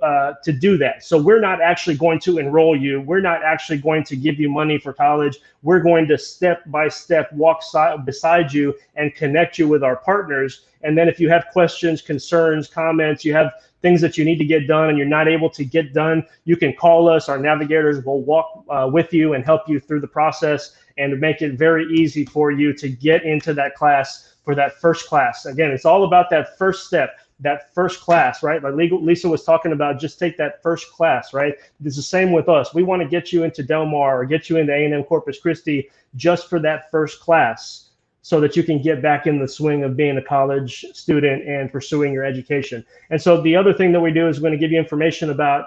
do that. So we're not actually going to enroll you. We're not actually going to give you money for college. We're going to step by step walk beside you and connect you with our partners. And then if you have questions, concerns, comments, you have things that you need to get done and you're not able to get done, you can call us. Our navigators will walk with you and help you through the process and make it very easy for you to get into that class for that first class. Again, it's all about that first step, that first class, right? Like Lisa was talking about, just take that first class, right? It's the same with us. We want to get you into Del Mar or get you into A&M Corpus Christi just for that first class, so that you can get back in the swing of being a college student and pursuing your education. And so the other thing that we do is we're going to give you information about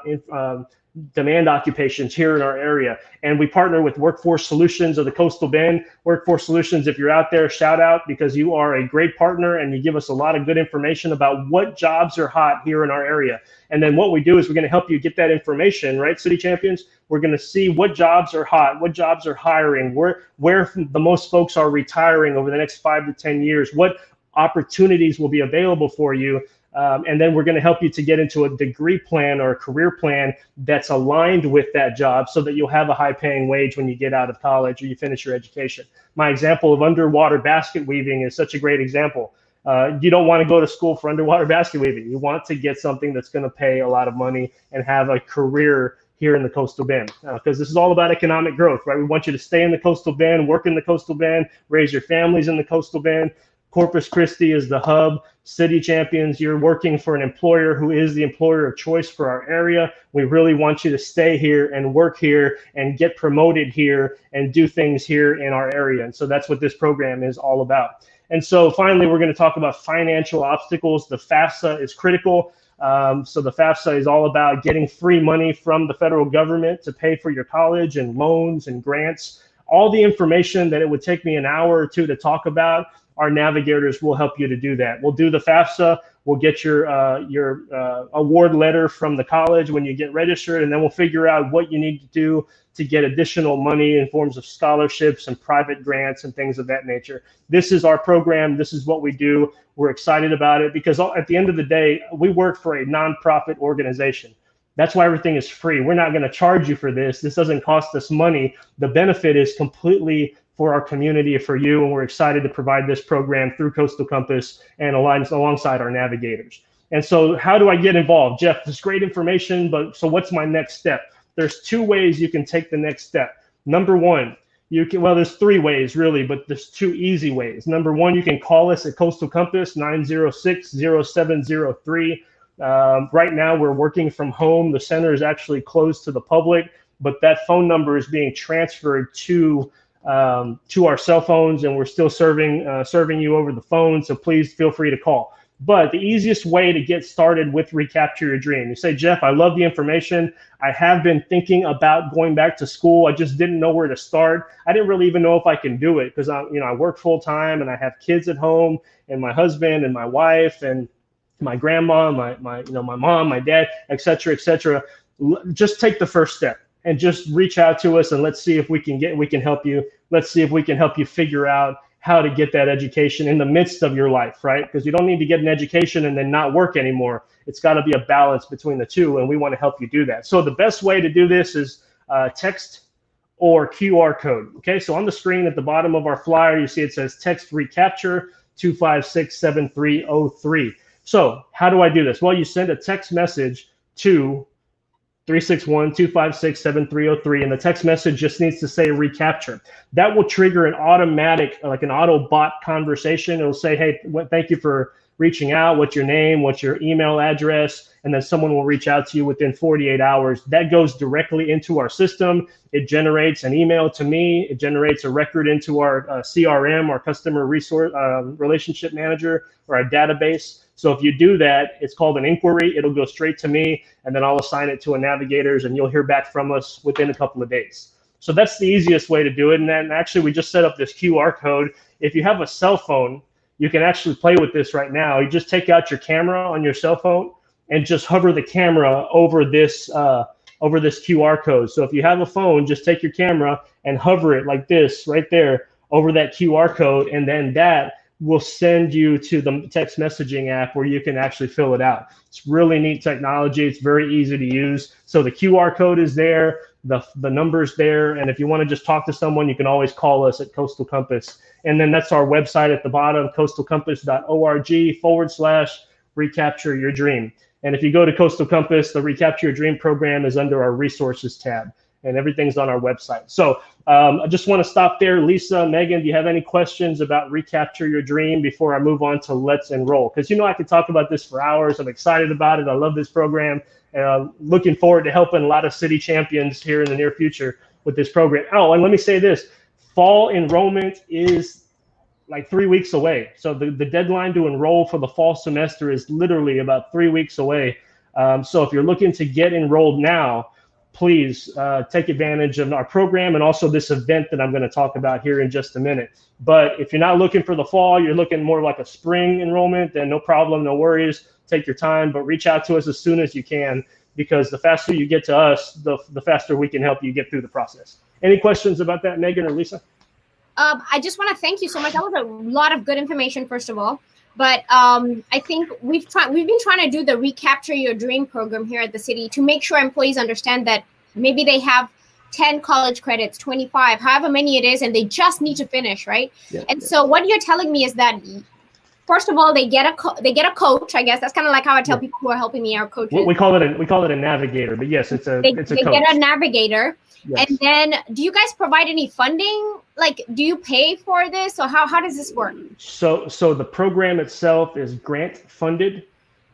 demand occupations here in our area. And we partner with Workforce Solutions of the Coastal Bend. Workforce Solutions, if you're out there, shout out, because you are a great partner and you give us a lot of good information about what jobs are hot here in our area. And then what we do is we're going to help you get that information, right, City Champions? We're going to see what jobs are hot, what jobs are hiring, where the most folks are retiring over the next 5 to 10 years, what opportunities will be available for you. And then we're going to help you to get into a degree plan or a career plan that's aligned with that job so that you'll have a high paying wage when you get out of college or you finish your education. My example of underwater basket weaving is such a great example. You don't want to go to school for underwater basket weaving. You want to get something that's going to pay a lot of money and have a career here in the Coastal Bend, because this is all about economic growth, right? We want you to stay in the Coastal Bend, work in the Coastal Bend, raise your families in the Coastal Bend. Corpus Christi is the hub. City Champions, you're working for an employer who is the employer of choice for our area. We really want you to stay here and work here and get promoted here and do things here in our area. And so that's what this program is all about. And so finally, we're going to talk about financial obstacles. The FAFSA is critical. So the FAFSA is all about getting free money from the federal government to pay for your college and loans and grants. All the information that it would take me an hour or two to talk about, our navigators will help you to do that. We'll do the FAFSA. We'll get your award letter from the college when you get registered, and then we'll figure out what you need to do to get additional money in forms of scholarships and private grants and things of that nature. This is our program. This is what we do. We're excited about it because at the end of the day, we work for a nonprofit organization. That's why everything is free. We're not going to charge you for this. This doesn't cost us money. The benefit is completely for our community, for you, and we're excited to provide this program through Coastal Compass and alongside our navigators. And so how do I get involved? Jeff, this is great information, but so what's my next step? There's 2 ways you can take the next step. Number one, there's 3 ways really, but there's 2 easy ways. Number one, you can call us at Coastal Compass 906-0703. Right now we're working from home. The center is actually closed to the public, but that phone number is being transferred to our cell phones, and we're still serving you over the phone. So please feel free to call. But the easiest way to get started with Recapture Your Dream, you say, Jeff, I love the information. I have been thinking about going back to school. I just didn't know where to start. I didn't really even know if I can do it because I work full time and I have kids at home and my husband and my wife and my grandma, my mom, my dad, et cetera, et cetera. Just take the first step and just reach out to us and let's see if we can help you. Let's see if we can help you figure out how to get that education in the midst of your life, right? Because you don't need to get an education and then not work anymore. It's got to be a balance between the two, and we want to help you do that. So the best way to do this is text or QR code. Okay, so on the screen at the bottom of our flyer, you see it says text Recapture 256-7303. So how do I do this? Well, you send a text message to 361-256-7303, and the text message just needs to say Recapture. That will trigger an automatic, like an auto bot conversation. It'll say, hey, thank you for reaching out. What's your name? What's your email address? And then someone will reach out to you within 48 hours. That goes directly into our system. It generates an email to me. It generates a record into our CRM, our customer resource relationship manager, or our database. So if you do that, it's called an inquiry. It'll go straight to me, and then I'll assign it to a navigators, and you'll hear back from us within a couple of days. So that's the easiest way to do it. And then actually, we just set up this QR code. If you have a cell phone, you can actually play with this right now. You just take out your camera on your cell phone and just hover the camera over this QR code. So if you have a phone, just take your camera and hover it like this right there over that QR code, and then that will send you to the text messaging app where you can actually fill it out. It's really neat technology. It's very easy to use. So the QR code is there, the number's there, and if you want to just talk to someone, you can always call us at Coastal Compass. And then that's our website at the bottom, coastalcompass.org/recapture your dream. And if you go to Coastal Compass, the Recapture Your Dream program is under our resources tab, and everything's on our website. So I just want to stop there. Lisa, Megan, do you have any questions about Recapture Your Dream before I move on to Let's Enroll? Because I could talk about this for hours. I'm excited about it. I love this program. And looking forward to helping a lot of city champions here in the near future with this program. Oh, and let me say this. Fall enrollment is like 3 weeks away. So the deadline to enroll for the fall semester is literally about 3 weeks away. So if you're looking to get enrolled now, please take advantage of our program and also this event that I'm going to talk about here in just a minute. But if you're not looking for the fall, you're looking more like a spring enrollment, then no problem, no worries. Take your time, but reach out to us as soon as you can, because the faster you get to us, the faster we can help you get through the process. Any questions about that, Megan or Lisa? I just want to thank you so much. That was a lot of good information, first of all. But I think we've been trying to do the Recapture Your Dream program here at the city to make sure employees understand that maybe they have 10 college credits, 25, however many it is, and they just need to finish, right? Yeah, and so what you're telling me is that, first of all, they get a coach. I guess that's kind of like how I tell people who are helping me, our coaches. We call it a navigator, but yes, it's a coach. They get a navigator. Yes. And then do you guys provide any funding? Like, do you pay for this, or how does this work? So the program itself is grant funded,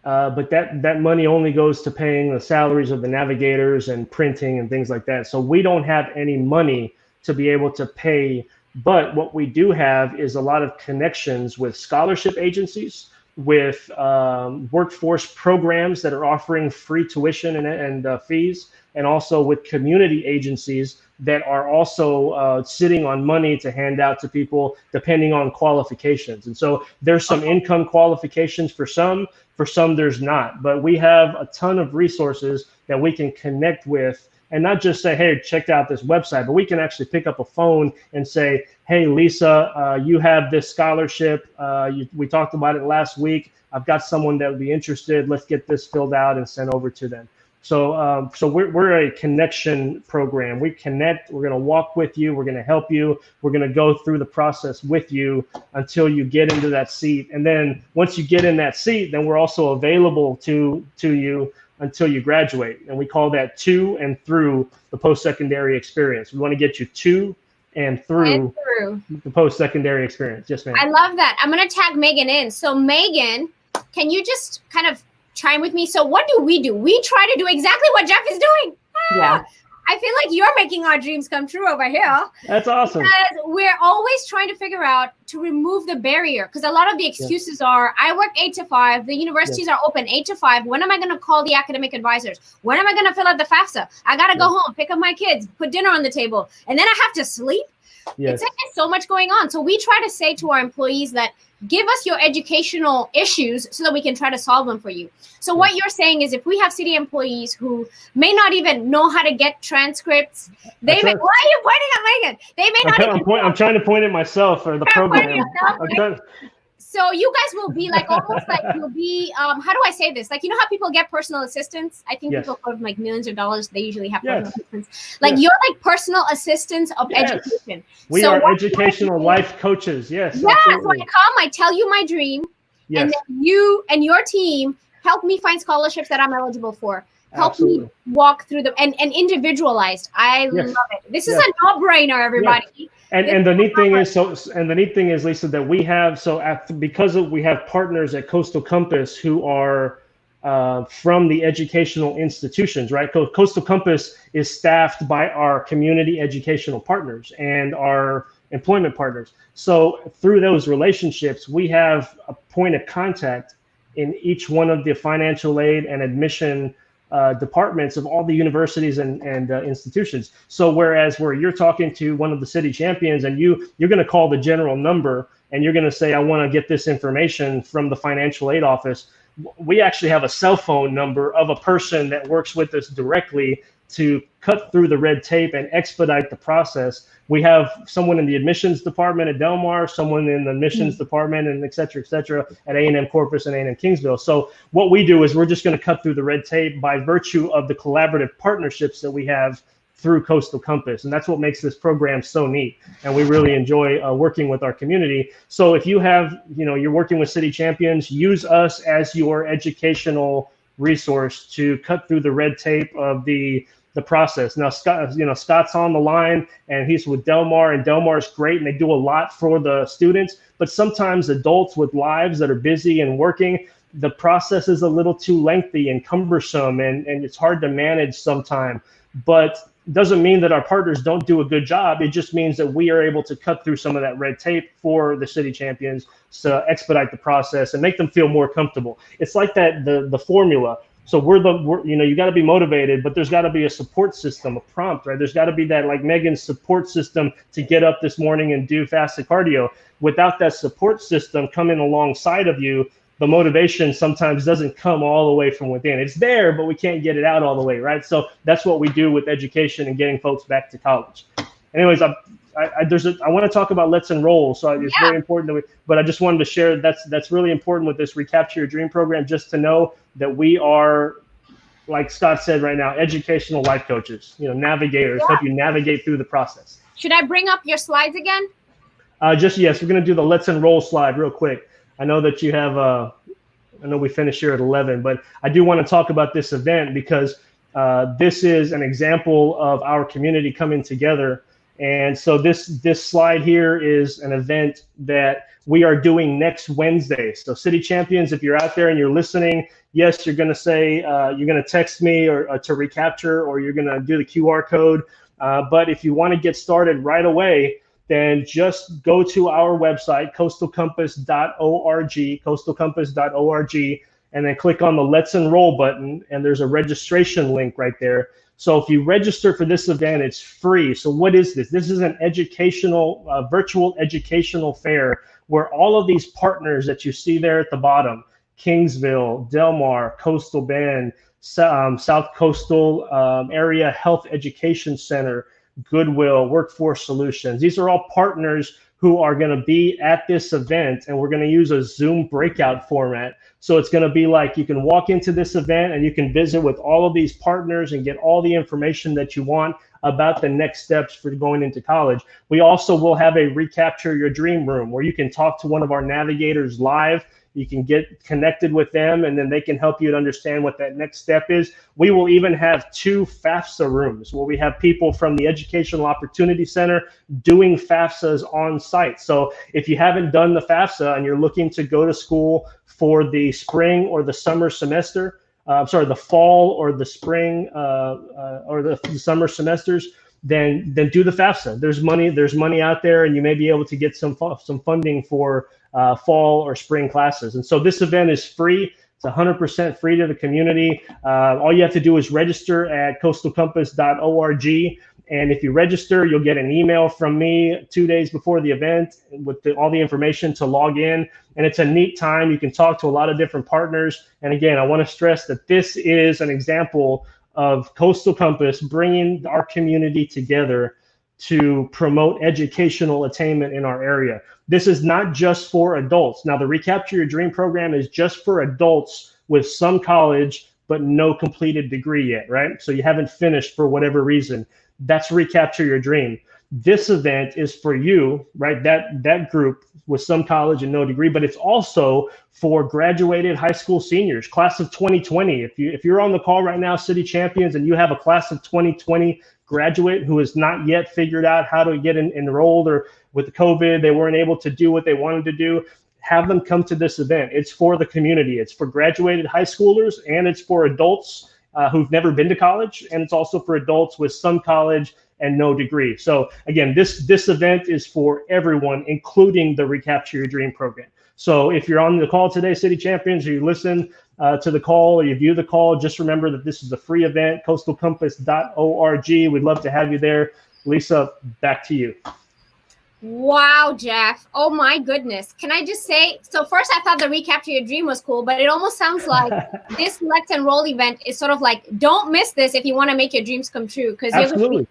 but that money only goes to paying the salaries of the navigators and printing and things like that. So we don't have any money to be able to pay, but what we do have is a lot of connections with scholarship agencies, with workforce programs that are offering free tuition and fees, and also with community agencies that are also sitting on money to hand out to people depending on qualifications. And so there's some income qualifications for some there's not. But we have a ton of resources that we can connect with and not just say, hey, check out this website, but we can actually pick up a phone and say, hey, Lisa, you have this scholarship. We talked about it last week. I've got someone that would be interested. Let's get this filled out and sent over to them. So, we're a connection program. We connect. We're going to walk with you. We're going to help you. We're going to go through the process with you until you get into that seat. And then once you get in that seat, then we're also available to you until you graduate. And we call that to and through the post-secondary experience. We want to get you to and through the post-secondary experience. Yes, ma'am. I love that. I'm going to tag Megan in. So Megan, can you just kind of chime with me? So what do? We try to do exactly what Jeff is doing. Yeah. I feel like you're making our dreams come true over here. That's awesome. Because we're always trying to figure out to remove the barrier. Because a lot of the excuses are, I work 8 to 5. The universities are open 8 to 5. When am I going to call the academic advisors? When am I going to fill out the FAFSA? I got to go home, pick up my kids, put dinner on the table, and then I have to sleep. Yes. It's like there's so much going on. So we try to say to our employees that give us your educational issues so that we can try to solve them for you. So what you're saying is if we have city employees who may not even know how to get transcripts, they may, why are you pointing at Megan? They may not I'm trying to point at myself or the program. So you guys will be like almost like you'll be how do I say this? Like, you know how people get personal assistants? I think people put like millions of dollars, they usually have personal assistants. Like you're like personal assistants of education. We are educational life coaches. Yes. Yes. Absolutely. So I come, I tell you my dream, and then you and your team help me find scholarships that I'm eligible for. Help me walk through them and individualized. I love it. This is a no-brainer, everybody. And the neat thing is, Lisa, that we have we have partners at Coastal Compass who are from the educational institutions, right? Coastal Compass is staffed by our community educational partners and our employment partners. So through those relationships, we have a point of contact in each one of the financial aid and admission departments of all the universities and institutions. So whereas where you're talking to one of the city champions and you're going to call the general number and you're going to say, I want to get this information from the financial aid office, we actually have a cell phone number of a person that works with us directly to cut through the red tape and expedite the process. We have someone in the admissions department at Del Mar, someone in the admissions department, and et cetera, at A&M Corpus and A&M Kingsville. So what we do is we're just going to cut through the red tape by virtue of the collaborative partnerships that we have through Coastal Compass. And that's what makes this program so neat. And we really enjoy working with our community. So if you have, you're working with city champions, use us as your educational resource to cut through the red tape of the process. Now, Scott's on the line and he's with Del Mar, and Del Mar is great and they do a lot for the students, but sometimes adults with lives that are busy and working, the process is a little too lengthy and cumbersome and it's hard to manage sometimes. But doesn't mean that our partners don't do a good job. It just means that we are able to cut through some of that red tape for the city champions to expedite the process and make them feel more comfortable. It's like that, the formula. So you got to be motivated, but there's got to be a support system, a prompt, right? There's got to be that, like Megan's support system to get up this morning and do fasted cardio. Without that support system coming alongside of you, the motivation sometimes doesn't come all the way from within. It's there, but we can't get it out all the way, right? So that's what we do with education and getting folks back to college. Anyways, I want to talk about Let's Enroll. So it's very important but I just wanted to share that's really important with this Recapture Your Dream program, just to know that we are, like Scott said right now, educational life coaches, navigators, help you navigate through the process. Should I bring up your slides again? Yes, we're going to do the Let's Enroll slide real quick. I know that you have, I know we finished here at 11, but I do want to talk about this event because this is an example of our community coming together. And so this slide here is an event that we are doing next Wednesday. So City Champions, if you're out there and you're listening, yes, you're going to say, you're going to text me or to Recapture, or you're going to do the QR code. But if you want to get started right away, then just go to our website, coastalcompass.org, and then click on the Let's Enroll button, and there's a registration link right there. So if you register for this event, it's free. So what is this? This is an educational, virtual educational fair where all of these partners that you see there at the bottom, Kingsville, Del Mar, Coastal Bend, South Coastal Area Health Education Center, Goodwill, Workforce Solutions. These are all partners who are going to be at this event, and we're going to use a Zoom breakout format. So it's going to be like you can walk into this event and you can visit with all of these partners and get all the information that you want about the next steps for going into college. We also will have a Recapture Your Dream room where you can talk to one of our navigators live. You can get connected with them, and then they can help you to understand what that next step is. We will even have 2 FAFSA rooms where we have people from the Educational Opportunity Center doing FAFSAs on site. So if you haven't done the FAFSA and you're looking to go to school for the spring or the summer semester, the fall or the spring or the summer semesters, then do the FAFSA. There's money out there, and you may be able to get some funding for fall or spring classes. And so this event is free. It's 100% free to the community. All you have to do is register at coastalcompass.org. And if you register, you'll get an email from me 2 days before the event with all the information to log in. And it's a neat time. You can talk to a lot of different partners. And again, I want to stress that this is an example of Coastal Compass bringing our community together to promote educational attainment in our area. This is not just for adults. Now, the Recapture Your Dream program is just for adults with some college, but no completed degree yet, right? So you haven't finished for whatever reason. That's Recapture Your Dream. This event is for you, right? That group with some college and no degree, but it's also for graduated high school seniors, class of 2020. If you're on the call right now, City Champions, and you have a class of 2020 graduate who has not yet figured out how to get enrolled, or with the COVID, they weren't able to do what they wanted to do, have them come to this event. It's for the community. It's for graduated high schoolers, and it's for adults who've never been to college, and it's also for adults with some college and no degree. So again, this event is for everyone, including the Recapture Your Dream program. So if you're on the call today, City Champions, or you listen to the call or you view the call, just remember that this is a free event, coastalcompass.org. We'd love to have you there. Lisa, back to you. Wow, Jeff. Oh my goodness. Can I just say, so first I thought the Recapture Your Dream was cool, but it almost sounds like this Let's Enroll event is sort of like, don't miss this if you want to make your dreams come true. Because absolutely.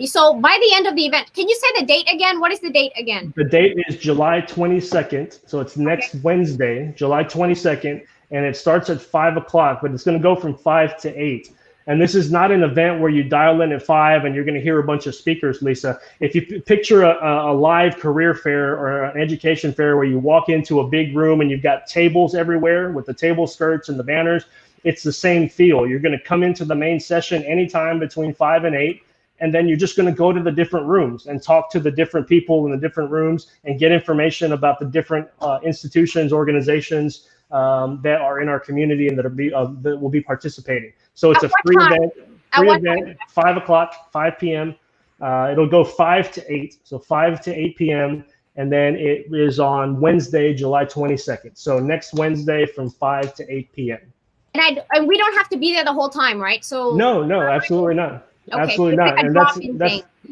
So by the end of the event, can you say the date again? What is the date again? The date is July 22nd. So it's next Wednesday, July 22nd, and it starts at 5 o'clock, but it's going to go from 5 to 8. And this is not an event where you dial in at 5 and you're going to hear a bunch of speakers, Lisa. If you picture a live career fair or an education fair where you walk into a big room and you've got tables everywhere with the table skirts and the banners, it's the same feel. You're going to come into the main session anytime between 5 and 8. And then you're just going to go to the different rooms and talk to the different people in the different rooms and get information about the different institutions, organizations that are in our community and that will be participating. So it's a free event, 5 o'clock, 5 p.m. It'll go 5 to 8, so 5 to 8 p.m. And then it is on Wednesday, July 22nd. So next Wednesday from 5 to 8 p.m. And we don't have to be there the whole time, right? So no, absolutely not. Okay. Absolutely not. And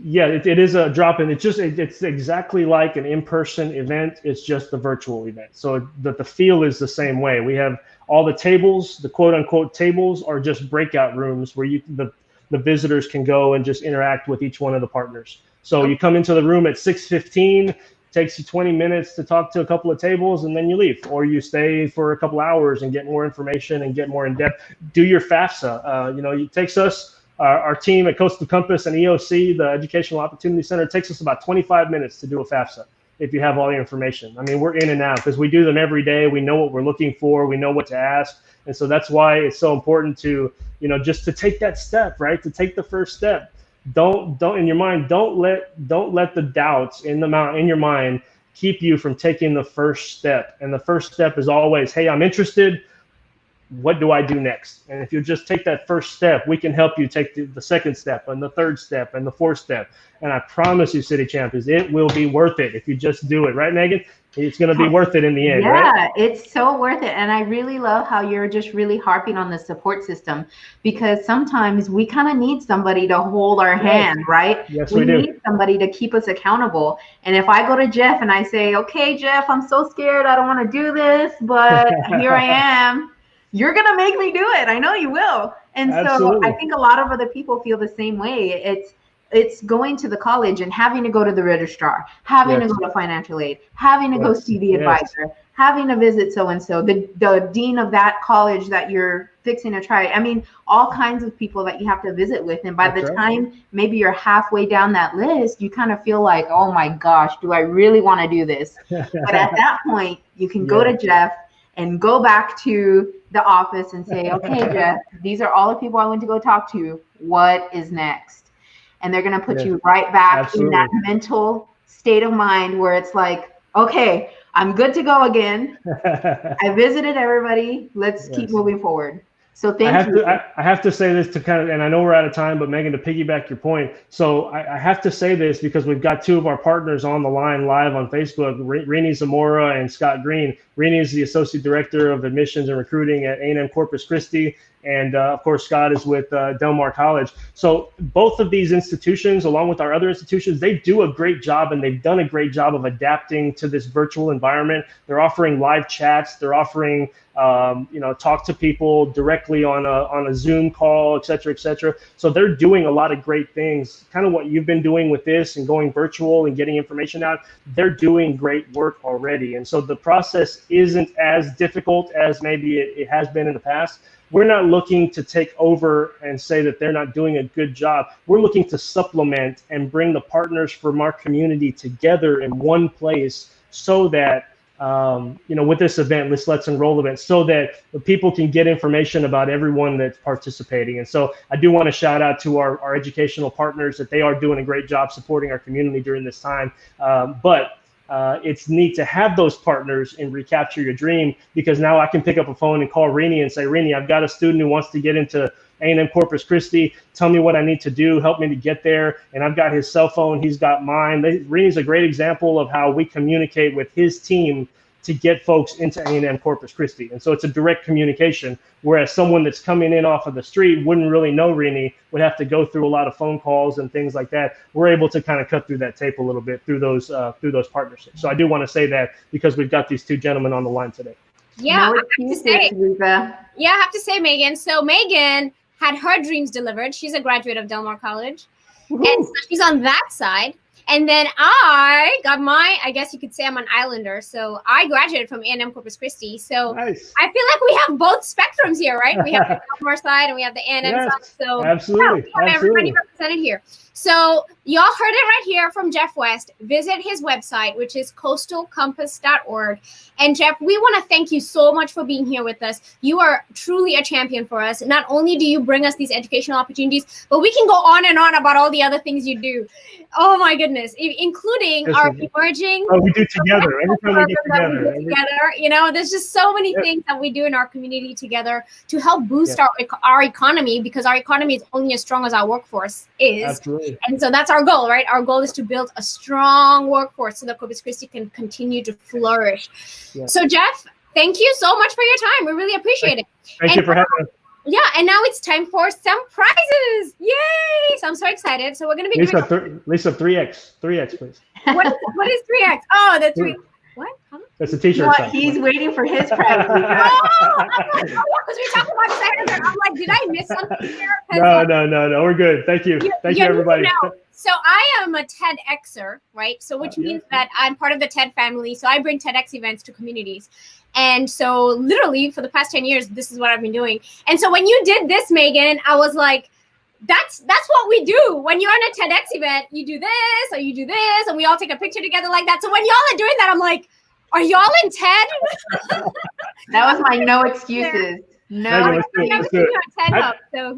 it is a drop-in. It's exactly like an in-person event. It's just a virtual event. So the feel is the same way. We have all the tables, the quote-unquote tables are just breakout rooms where the visitors can go and just interact with each one of the partners. So you come into the room at 6:15, takes you 20 minutes to talk to a couple of tables, and then you leave, or you stay for a couple hours and get more information and get more in depth. Do your FAFSA. It takes us, our team at Coastal Compass and EOC, the Educational Opportunity Center, it takes us about 25 minutes to do a FAFSA if you have all the information. I mean, we're in and out because we do them every day. We know what we're looking for. We know what to ask. And so that's why it's so important to, just to take that step, right? To take the first step. Don't in your mind, don't let the doubts in your mind keep you from taking the first step. And the first step is always, hey, I'm interested. What do I do next? And if you just take that first step, we can help you take the second step and the third step and the fourth step. And I promise you, City Champions, it will be worth it if you just do it. Right, Megan? It's going to be worth it in the end, right? Yeah, it's so worth it. And I really love how you're just really harping on the support system, because sometimes we kind of need somebody to hold our hand, right? Yes, we do. We need somebody to keep us accountable. And if I go to Jeff and I say, okay, Jeff, I'm so scared, I don't want to do this, but here I am. you're going to make me do it. I know you will. And Absolutely. so I think a lot of other people feel the same way. It's going to the college and having to go to the registrar, having to go to financial aid, having to go see the advisor, having to visit so-and-so, the dean of that college that you're fixing to try. I mean, all kinds of people that you have to visit with. And by the time maybe you're halfway down that list, you kind of feel like, oh my gosh, do I really want to do this? But at that point, you can go to Jeff and go back to the office and say, okay, Jeff, these are all the people I went to go talk to. What is next? And they're going to put you right back in that mental state of mind where it's like, okay, I'm good to go again. I visited everybody. Let's keep moving forward. So thank you. I have to say this to kind of, and I know we're out of time, but Megan, to piggyback your point. So I have to say this because we've got two of our partners on the line live on Facebook, Rini Zamora and Scott Green. Rini is the Associate Director of Admissions and Recruiting at A&M Corpus Christi. And of course, Scott is with Del Mar College. So both of these institutions, along with our other institutions, they do a great job, and they've done a great job of adapting to this virtual environment. They're offering live chats. They're offering, talk to people directly on a Zoom call, et cetera, et cetera. So they're doing a lot of great things, kind of what you've been doing with this and going virtual and getting information out. They're doing great work already. And so the process isn't as difficult as maybe it has been in the past. We're not looking to take over and say that they're not doing a good job. We're looking to supplement and bring the partners from our community together in one place so that, with this event, this Let's Enroll event, so that the people can get information about everyone that's participating. And so I do want to shout out to our educational partners that they are doing a great job supporting our community during this time. It's neat to have those partners in Recapture Your Dream, because now I can pick up a phone and call Rini and say, Rini, I've got a student who wants to get into A&M Corpus Christi. Tell me what I need to do. Help me to get there. And I've got his cell phone. He's got mine. Rini's a great example of how we communicate with his team to get folks into A&M Corpus Christi. And so it's a direct communication, whereas someone that's coming in off of the street wouldn't really know Rini, would have to go through a lot of phone calls and things like that. We're able to kind of cut through that tape a little bit through those partnerships. So I do want to say that because we've got these two gentlemen on the line today. Yeah, I have to say, Megan. So Megan had her dreams delivered. She's a graduate of Del Mar College. Woo-hoo. And so she's on that side. And then I got I guess you could say I'm an Islander. So I graduated from A&M Corpus Christi. So nice. I feel like we have both spectrums here, right? We have the Del Mar side and we have the A&M side. So absolutely. We have everybody represented here. So y'all heard it right here from Jeff West. Visit his website, which is coastalcompass.org. And Jeff, we want to thank you so much for being here with us. You are truly a champion for us. Not only do you bring us these educational opportunities, but we can go on and on about all the other things you do. Oh my goodness, including our emerging. Oh, we do together. Every time we get together. There's just so many things that we do in our community together to help boost our economy, because our economy is only as strong as our workforce is. Absolutely. And so that's our goal, right? Our goal is to build a strong workforce so that Corpus Christi can continue to flourish. Yeah. So Jeff, thank you so much for your time. We really appreciate it. Thank you for having us. Yeah, and now it's time for some prizes. Yay! So I'm so excited. So we're going to be Lisa, 3X, please. What is 3X? Oh, the 3. What? Huh? That's a t-shirt. He's waiting for his prize. Because we talked about sizes, and I'm like, did I miss something here? No. We're good. Thank you. Thank you, everybody. So I am a TEDxer, right? So which means that I'm part of the TED family. So I bring TEDx events to communities. And so literally for the past 10 years, this is what I've been doing. And so when you did this, Megan, I was like, that's what we do. When you're on a TEDx event, you do this or you do this, and we all take a picture together like that. So when y'all are doing that, I'm like, are y'all in TED? That was my no excuses. No excuses.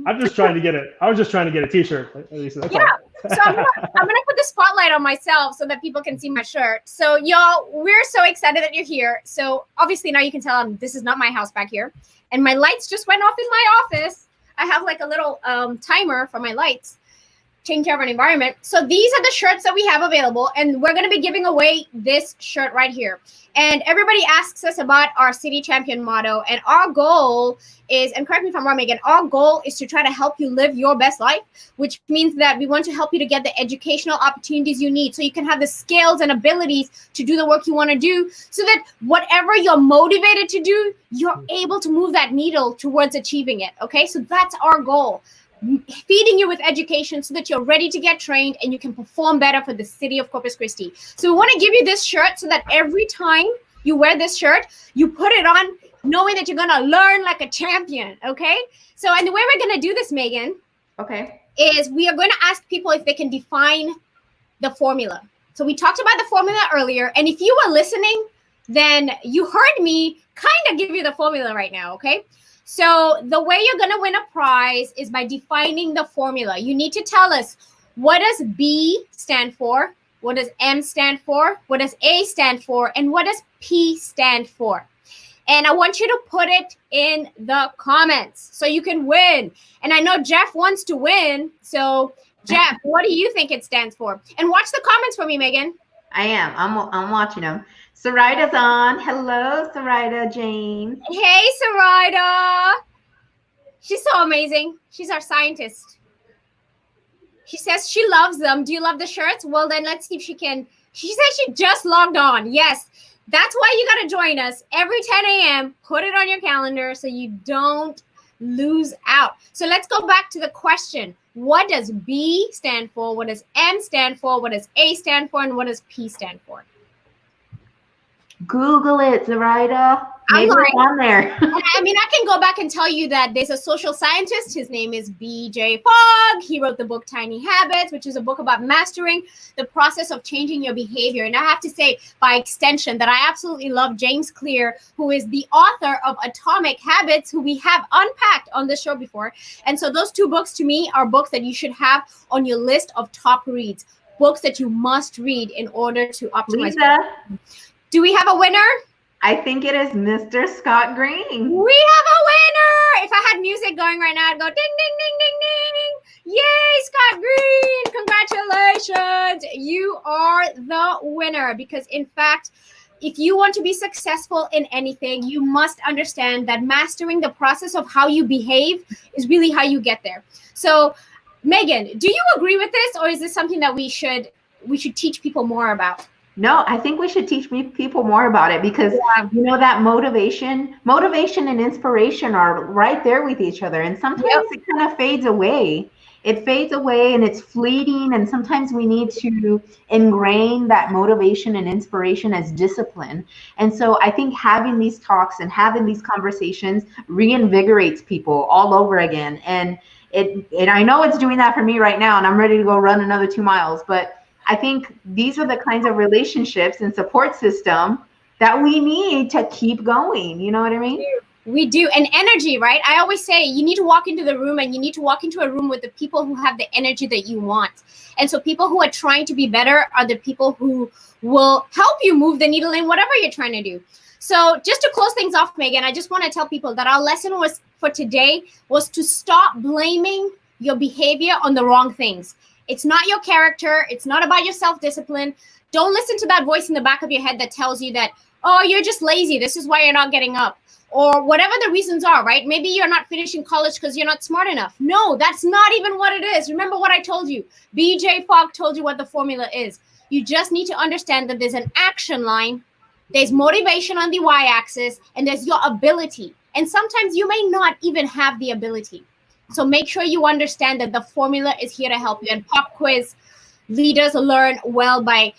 I'm just trying to get it. I was just trying to get a t-shirt. So I'm gonna put the spotlight on myself so that people can see my shirt. So y'all, we're so excited that you're here. So obviously now you can tell this is not my house back here, and my lights just went off in my office. I have like a little timer for my lights. taking care of our environment. So these are the shirts that we have available, and we're going to be giving away this shirt right here. And everybody asks us about our City Champion motto, and our goal is, and correct me if I'm wrong, Megan, our goal is to try to help you live your best life, which means that we want to help you to get the educational opportunities you need so you can have the skills and abilities to do the work you want to do, so that whatever you're motivated to do, you're able to move that needle towards achieving it. Okay, so that's our goal. Feeding you with education so that you're ready to get trained and you can perform better for the city of Corpus Christi. So we want to give you this shirt so that every time you wear this shirt, you put it on knowing that you're going to learn like a champion, okay? So, and the way we're going to do this, Megan, is we are going to ask people if they can define the formula. So we talked about the formula earlier, and if you were listening, then you heard me kind of give you the formula right now, okay? So the way you're going to win a prize is by defining the formula. You need to tell us, what does B stand for? What does M stand for? What does A stand for? And what does P stand for? And I want you to put it in the comments so you can win. And I know Jeff wants to win. So Jeff, what do you think it stands for? And watch the comments for me, Megan. I am. I'm watching them. Saraida's on. Hello, Saraida Jane. Hey, Saraida. She's so amazing. She's our scientist. She says she loves them. Do you love the shirts? Well, then let's see if she can. She says she just logged on. Yes, that's why you got to join us every 10 a.m. Put it on your calendar so you don't lose out. So let's go back to the question. What does B stand for? What does M stand for? What does A stand for? And what does P stand for? Google it, Zoraida. Maybe it's on there. I mean, I can go back and tell you that there's a social scientist. His name is B.J. Fogg. He wrote the book Tiny Habits, which is a book about mastering the process of changing your behavior. And I have to say, by extension, that I absolutely love James Clear, who is the author of Atomic Habits, who we have unpacked on this show before. And so those two books, to me, are books that you should have on your list of top reads, books that you must read in order to optimize. Lisa, do we have a winner? I think it is Mr. Scott Green. We have a winner. If I had music going right now, I'd go ding, ding, ding, ding, ding. Yay, Scott Green. Congratulations. You are the winner because, in fact, if you want to be successful in anything, you must understand that mastering the process of how you behave is really how you get there. So, Megan, do you agree with this, or is this something that we should teach people more about? No, I think we should teach people more about it because, you know, that motivation and inspiration are right there with each other. And sometimes it kind of fades away. It fades away and it's fleeting. And sometimes we need to ingrain that motivation and inspiration as discipline. And so I think having these talks and having these conversations reinvigorates people all over again. And I know it's doing that for me right now, and I'm ready to go run another 2 miles. But I think these are the kinds of relationships and support system that we need to keep going. You know what I mean? We do. And energy, right? I always say you need to walk into the room, and you need to walk into a room with the people who have the energy that you want. And so people who are trying to be better are the people who will help you move the needle in whatever you're trying to do. So just to close things off, Megan, I just want to tell people that our lesson for today was to stop blaming your behavior on the wrong things. It's not your character. It's not about your self-discipline. Don't listen to that voice in the back of your head that tells you that, oh, you're just lazy. This is why you're not getting up. Or whatever the reasons are, right? Maybe you're not finishing college because you're not smart enough. No, that's not even what it is. Remember what I told you. BJ Fogg told you what the formula is. You just need to understand that there's an action line, there's motivation on the y-axis, and there's your ability. And sometimes you may not even have the ability. So make sure you understand that the formula is here to help you. And pop quiz leaders learn well by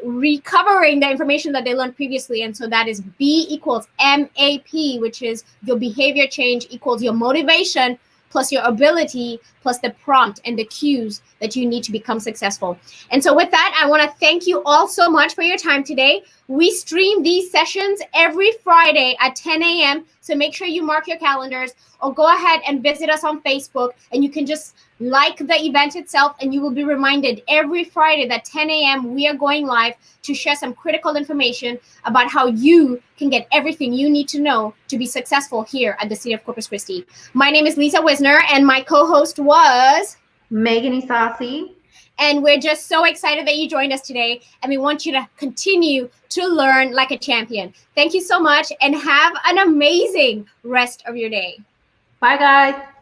recovering the information that they learned previously. And so that is B equals MAP, which is your behavior change equals your motivation plus your ability plus the prompt and the cues that you need to become successful. And so with that, I want to thank you all so much for your time today. We stream these sessions every Friday at 10 a.m. So make sure you mark your calendars or go ahead and visit us on Facebook, and you can just like the event itself, and you will be reminded every Friday at 10 a.m. we are going live to share some critical information about how you can get everything you need to know to be successful here at the City of Corpus Christi. My name is Lisa Wisner, and my co-host was Megan Saucy. And we're just so excited that you joined us today. And we want you to continue to learn like a champion. Thank you so much and have an amazing rest of your day. Bye, guys.